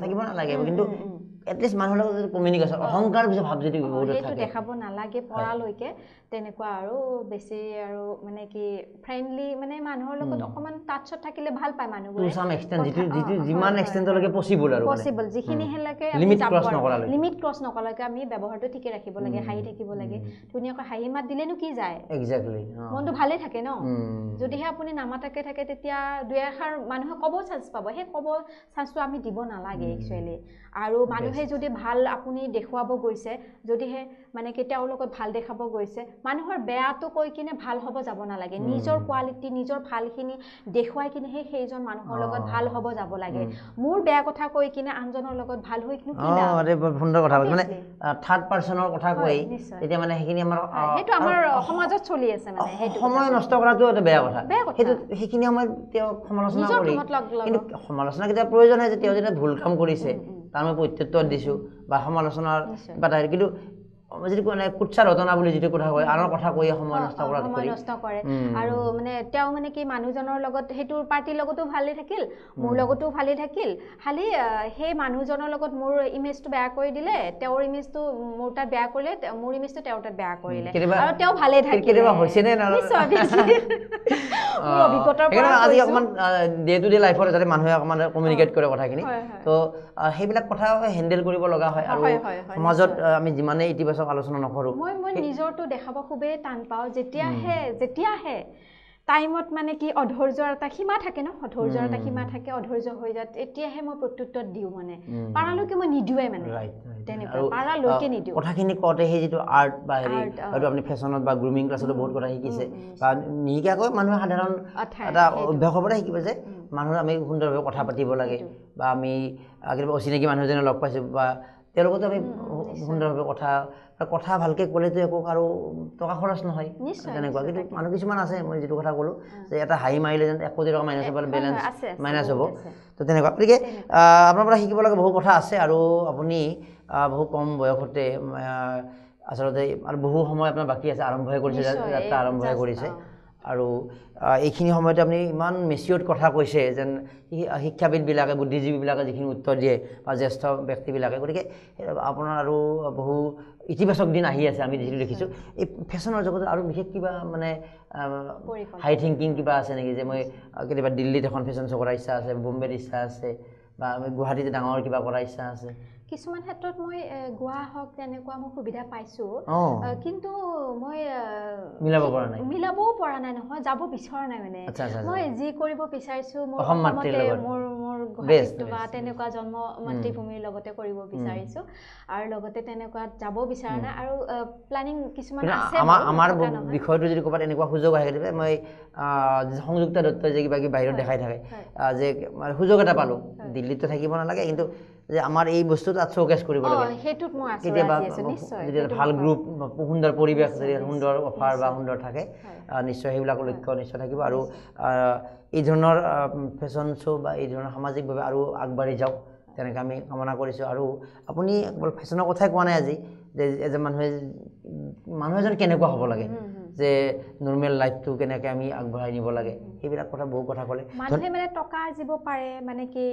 থাকিব নালাগে কিন্তু এটলিষ্ট মানুহৰ লগত যদি কমিউনিকেশ্যন অহংকাৰ পিছত ভাৱ যদি সেইটো দেখাব নালাগে পৰালৈকে তেনেকুৱা আৰু বেছি আৰু মানে কি ফ্ৰেণ্ডলি মানে মানুহৰ লগত অকমান টাচত থাকিলে ভাল পায় মানুহবোৰে টু সাম এক্সটেন্ট যিটো যিমান এক্সটেন্টলৈকে পসিবল আৰু পসিবল যিখিনি হেলৈকে লিমিট ক্ৰছ নকৰালৈকে আমি ব্যৱহাৰটো ঠিকে ৰাখিব লাগে হাঁহি থাকিব লাগে ধুনীয়াকৈ হাঁহি মাত দিলেনো কি যায় এক্স্যাক্টলি মনটো ভালে থাকে ন যদিহে আপুনি নামাতাকে থাকে তেতিয়া দুই এষাৰ মানুহে ক'ব চান্স পাব সেই ক'ব চান্সটো আমি দিব নালাগে একচুৱেলি আৰু মানুহে যদি ভাল আপুনি দেখুৱাব গৈছে যদিহে মানে কি তেওঁৰ লগত ভাল দেখাব গৈছে মানুহৰ বেয়াটো কৈ কিনে ভাল হ'ব যাব নালাগে নিজৰ কোৱালিটি নিজৰ ভালখিনি দেখুৱাই কিনে সেইজন মানুহৰ লগত ভাল হ'ব যাব লাগে মোৰ বেয়া কথা কৈ কিনে আনজনৰ লগত ভাল হৈ কিনে কি লাভ আৰে সুন্দৰ কথা মানে থাৰ্ড পাৰসনৰ কথা কৈ এতিয়া মানে সেইখিনি আমাৰ সেইটো আমাৰ সমাজত চলি আছে মানে সেইটো সময় নষ্ট কৰাটো এটা বেয়া কথা সেইটো সেইখিনি আমাৰ তেওঁ সমালোচনা কৰি কিন্তু সমালোচনা কেতিয়া প্ৰয়োজন হয় যে তেওঁ যেতিয়া ভুল কাম কৰিছে তাৰ মই প্ৰত্যুত্তৰ দিছোঁ বা সমালোচনাৰ বাধা কিন্তু যদি কোনে কুৎসা ৰচনা বুলি যিটো কথা কয় আনৰ কথা কৈ সময় নষ্ট কৰে আৰু মানে তেওঁ মানে কি মানুহজনৰ লগত সেইটো পাৰ্টিৰ লগতো ভালে থাকিল মোৰ লগতো ভালে থাকিল খালি সেই মানুহজনৰ লগত মোৰ ইমেজটো বেয়া কৰি দিলে তেওঁৰ ইমেজটো মোৰ তাত বেয়া কৰিলে মোৰ ইমেজটো তেওঁৰ তাত বেয়া কৰিলে আৰু তেওঁ ভালে থাকিল কেতিয়াবা হৈছে নে না মোৰ অভিজ্ঞতাৰ পৰা আজি অকমান ডে টু ডে লাইফত যাতে মানুহে অকমান কমিউনিকেট কৰে কথাখিনি তো সেইবিলাক কথা হেন্ডেল কৰিব লগা হয় আৰু সমাজত আমি যিমানে ইতিবাচক আলোচনা নকৰো মই নিজৰটো দেখাব খুবেই টান পাওঁ যেতিয়াহে টাইমত মানে কি অধৈৰ্যৰ এটা সীমা থাকে ন অধৈৰ্যৰ এটা সীমা থাকে অধৈৰ্য হৈ যায় এতিয়াহে মই প্ৰত্যুত্তৰ দিওঁ মানে পাৰালৈকে মই নিদিওৱে মানে তেনেকুৱা পাৰালৈকে নিদিওঁ কথাখিনি কওঁতে সেই যিটো আৰ্ট বা হেৰি হয়তো আপুনি ফেশ্বনত বা গ্ৰুমিং ক্লাছতো বহুত কথা শিকিছে বা নিশিকাকৈ মানুহে সাধাৰণ এটা অভ্যাসৰ পৰা শিকিব যে মানুহ আমি সুন্দৰভাৱে কথা পাতিব লাগে বা আমি কেতিয়াবা অচিনাকি মানুহ এজনে লগ পাইছোঁ বা তেওঁৰ লগতো আমি সুন্দৰভাৱে কথা ভালকৈ ক'লেতো একো আৰু টকা খৰচ নহয় তেনেকুৱা কিন্তু মানুহ কিছুমান আছে মই যিটো কথা ক'লোঁ যে এটা হাঁহি মাৰিলে যেন 1 কোটি টকা মাইনাছ হ'ব বেলেঞ্চ মাইনাছ হ'ব তো তেনেকুৱা গতিকে আপোনাৰ পৰা শিকিব লগা বহু কথা আছে আৰু আপুনি বহু কম বয়সতে আচলতে আৰু বহু সময় আপোনাৰ বাকী আছে আৰম্ভহে কৰিছে যাত্ৰা আৰম্ভহে কৰিছে আৰু এইখিনি সময়তে আপুনি ইমান মেচিয়ৰ্ড কথা কৈছে যেন শিক্ষাবিদবিলাকে বুদ্ধিজীৱীবিলাকে যিখিনি উত্তৰ দিয়ে বা জ্যেষ্ঠ ব্যক্তিবিলাকে গতিকে আপোনাৰ আৰু বহু ইতিবাচক দিন আহি আছে আমি যিটো দেখিছোঁ এই ফেশ্বনৰ জগতত আৰু বিশেষ কিবা মানে হাই থিংকিং কিবা আছে নেকি যে মই কেতিয়াবা দিল্লীত এখন ফেশ্বন শ্ব' কৰাৰ ইচ্ছা আছে বোম্বেত ইচ্ছা আছে বা গুৱাহাটীতে ডাঙৰ কিবা কৰাৰ ইচ্ছা আছে কিছুমান ক্ষেত্ৰত মই গোৱা হওক তেনেকুৱা মই সুবিধা পাইছোঁ কিন্তু মই মিলাবও পৰা নাই নহয় যাব বিচৰা নাই মানে মই যি কৰিব বিচাৰিছোঁ মোৰ গুৱাহাটীত বা তেনেকুৱা জন্ম মাতৃভূমিৰ লগতে কৰিব বিচাৰিছোঁ আৰু লগতে তেনেকুৱাত যাব বিচৰা নাই আৰু প্লেনিং কিছুমান আছে আমাৰ বিষয়টো যদি ক'ৰবাত এনেকুৱা সুযোগ আহে মই সংযুক্তা দত্তই যে কিবা কিবি বাহিৰত দেখাই থাকে যে সুযোগ এটা পালোঁ দিল্লীতো থাকিব নালাগে কিন্তু যে আমাৰ এই বস্তুটো তাত শ্ব'কেছ কৰিব লাগে কেতিয়াবা ভাল গ্ৰুপ সুন্দৰ পৰিৱেশ যদি সুন্দৰ অফাৰ বা সুন্দৰ থাকে নিশ্চয় সেইবিলাক লক্ষ্য নিশ্চয় থাকিব আৰু এই ধৰণৰ ফেশ্বন শ্ব' বা এই ধৰণৰ সামাজিকভাৱে আৰু আগবাঢ়ি যাওক তেনেকৈ আমি কামনা কৰিছোঁ আৰু আপুনি অকল ফেশ্বনৰ কথাই কোৱা নাই আজি যে এজন মানুহ এজন কেনেকুৱা হ'ব লাগে যে নৰ্মেল লাইফটো কেনেকৈ আমি আগবঢ়াই নিব লাগে সেইবিলাক কথা বহু কথা ক'লে মানুহে মানে টকা আৰ্জিব পাৰে মানে কি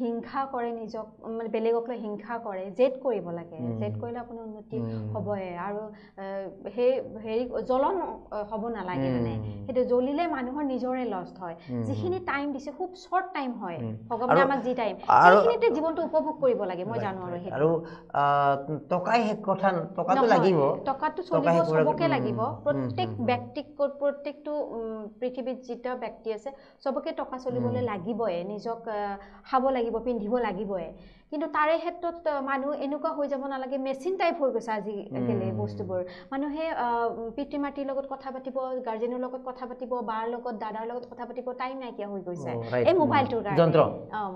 হিংসা কৰে নিজক মানে বেলেগক লৈ হিংসা কৰে জেদ কৰিব লাগে জেদ কৰিলে আপোনাৰ উন্নতি হ'বই আৰু সেই হেৰি জ্বলন হ'ব নালাগে মানে সেইটো জ্বলিলে মানুহৰ নিজৰে লষ্ট হয় যিখিনি টাইম দিছে খুব শৰ্ট টাইম হয় ভগৱানে আমাক যি টাইম সেইখিনিতে জীৱনটো উপভোগ কৰিব লাগে মই জানো আৰু টকাই শেষ কথা টকাটো লাগিব টকাটো চলিব সবকে লাগিব প্ৰত্যেক ব্যক্তিক প্ৰত্যেকটো পৃথিৱীত যিটা ব্যক্তি আছে সবকে টকা চলিবলৈ লাগিবই নিজক খাব লাগিব পিন্ধিব লাগিবই কিন্তু তাৰে ক্ষেত্ৰত মানুহ এনেকুৱা হৈ যাব নালাগে মেচিন টাইপ হৈ গৈছে আজিকালি বস্তুবোৰ মানুহে পিতৃ মাতৃৰ লগত কথা পাতিব গাৰ্জেনৰ লগত কথা পাতিব বাৰ লগত দাদাৰ লগত কথা পাতিব টাইম নাইকিয়া হৈ গৈছে এই মোবাইলটোৰ কাৰণে যন্ত্ৰ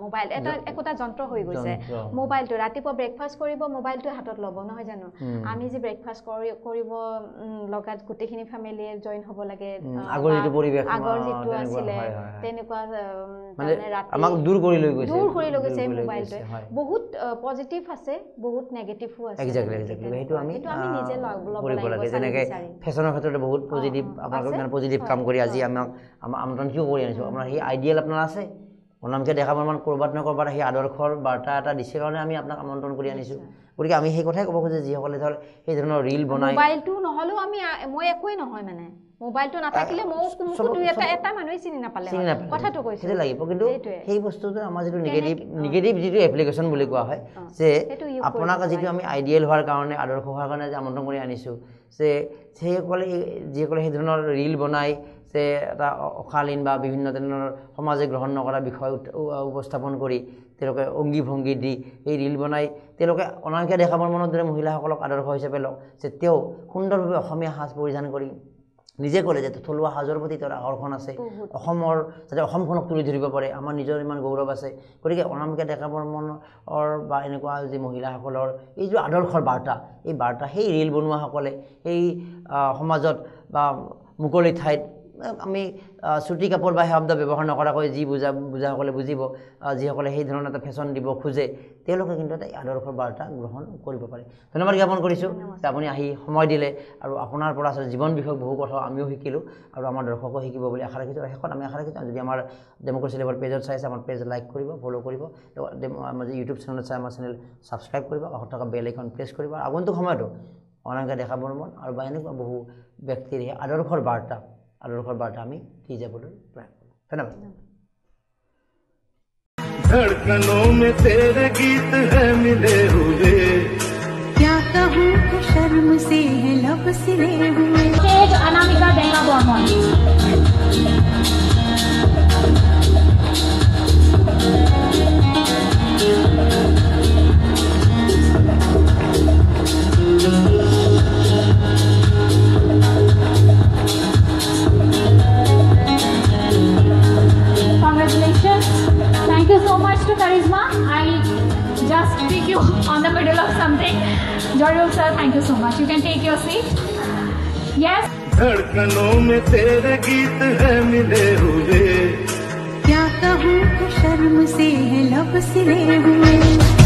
মোবাইল এটা একোটা যন্ত্ৰ হৈ গৈছে মোবাইলটো ৰাতিপুৱা ব্ৰেকফাষ্ট কৰিব মোবাইলটো হাতত ল'ব নহয় জানো আমি যে ব্ৰেকফাষ্ট কৰিব লগাত গোটেইখিনি ফেমিলি জয়েন হ'ব লাগে আগৰ যিটো পৰিৱেশ আগৰ যিটো আছিলে তেনেকুৱা মানে আমাক দূৰ কৰি লৈ গৈছে মোবাইলটোৱে বহুত পজিটিভ আছে বহুত নেগেটিভও আছে এক্স্যাক্টলি সেইটো আমি নিজে ল'ব লাগে যেনেকৈ ফেশ্বনৰ ক্ষেত্ৰতে বহুত পজিটিভ আপোনালোকে মানে পজিটিভ কাম কৰি আজি আমাক আমন্ত্ৰণ কিয় কৰি আনিছোঁ আপোনাৰ সেই আইডিয়েল আপোনাৰ আছে অনামকে দেখাব মান কৰবাত না কৰবাত সেই আদৰ্শৰ বাৰ্তা এটা দিছে কাৰণে আমি আপোনাক আমন্ত্ৰণ কৰি আনিছোঁ গতিকে আমি সেই কথাই ক'ব খোজো যিসকলে ধৰ সেই ধৰণৰ ৰীল বনাই মোবাইলটো নহ'লেও আমি মই একোৱেই নহয় মানে মোবাইলটো নাথাকিলে মোক দুই এটা মানুহে চিনি নাপালে কথাটো কৈছে সেইটো লাগিব কিন্তু সেই বস্তুটো আমাৰ যিটো নিগেটিভ যিটো এপ্লিকেশ্যন বুলি কোৱা হয় যে আপোনাক যিটো আমি আইডিয়েল হোৱাৰ কাৰণে আদৰ্শ হোৱাৰ কাৰণে যে আমন্ত্ৰণ কৰি আনিছোঁ যে সেইসকলে যিসকলে সেই ধৰণৰ ৰীল বনাই যে এটা অশালীন বা বিভিন্ন ধৰণৰ সমাজে গ্ৰহণ নকৰা বিষয় উপস্থাপন কৰি তেওঁলোকে অংগী ভংগী দি এই ৰীল বনাই তেওঁলোকে অনামিকা দেখাবৰ মনত দৰে মহিলাসকলক আদৰ্শ হিচাপে লওক যে তেওঁ সুন্দৰভাৱে অসমীয়া সাজ পৰিধান কৰি নিজে ক'লে যে থলুৱা সাজৰ প্ৰতি তেওঁৰ আকৰ্ষণ আছে অসমৰ যাতে অসমখনক তুলি ধৰিব পাৰে আমাৰ নিজৰ ইমান গৌৰৱ আছে গতিকে অনামিকা দেখাবৰ মনৰ বা এনেকুৱা যি মহিলাসকলৰ এই যে আদৰ্শৰ বাৰ্তা এই বাৰ্তা সেই ৰীল বনোৱাসকলে এই সমাজত বা মুকলি ঠাইত আমি চুটি কাপোৰ বা শব্দ ব্যৱহাৰ নকৰাকৈ যি বুজাসকলে বুজিব যিসকলে সেই ধৰণৰ এটা ফেশ্বন দিব খোজে তেওঁলোকে কিন্তু এটা আদৰ্শৰ বাৰ্তা গ্ৰহণ কৰিব পাৰে ধন্যবাদ জ্ঞাপন কৰিছোঁ যে আপুনি আহি সময় দিলে আৰু আপোনাৰ পৰা আচলতে জীৱন বিষয়ক বহু কথা আমিও শিকিলোঁ আৰু আমাৰ দৰ্শকো শিকিব বুলি আশা ৰাখিছোঁ আৰু শেষত আমি আশা ৰাখিছোঁ যদি আমাৰ ডেম'ক্ৰেচি লেভেল পেজত চাইছে আমাৰ পেজ লাইক কৰিব ফ'ল' কৰিব আমাৰ যি ইউটিউব চেনেলত চাই আমাৰ চেনেল ছাবস্ক্ৰাইব কৰিব কাষত থকা বেল আইকন প্ৰেছ কৰিব আৰু আগন্তুক সময়তো অনামিকা দেখাবৰ মন আৰু বা এনেকুৱা বহু ব্যক্তিৰ আদৰ্শৰ বাৰ্তা আমি দি যাবলৈ প্ৰয়াস কৰোঁ ধন্যবাদ धड़कनों में तेरे गीत है मिले हुए क्या कहूँ कि शर्म से है लब सिले हुए अनामिका देगा Burman Congratulations. Thank you so much to Charisma. I just pick you on the middle of something. Jorul sir, thank you so much. You can take your seat. Yes. धड़कनों में तेरे गीत है मिले हुए क्या कहूँ कि शर्म से है लब सिले हुए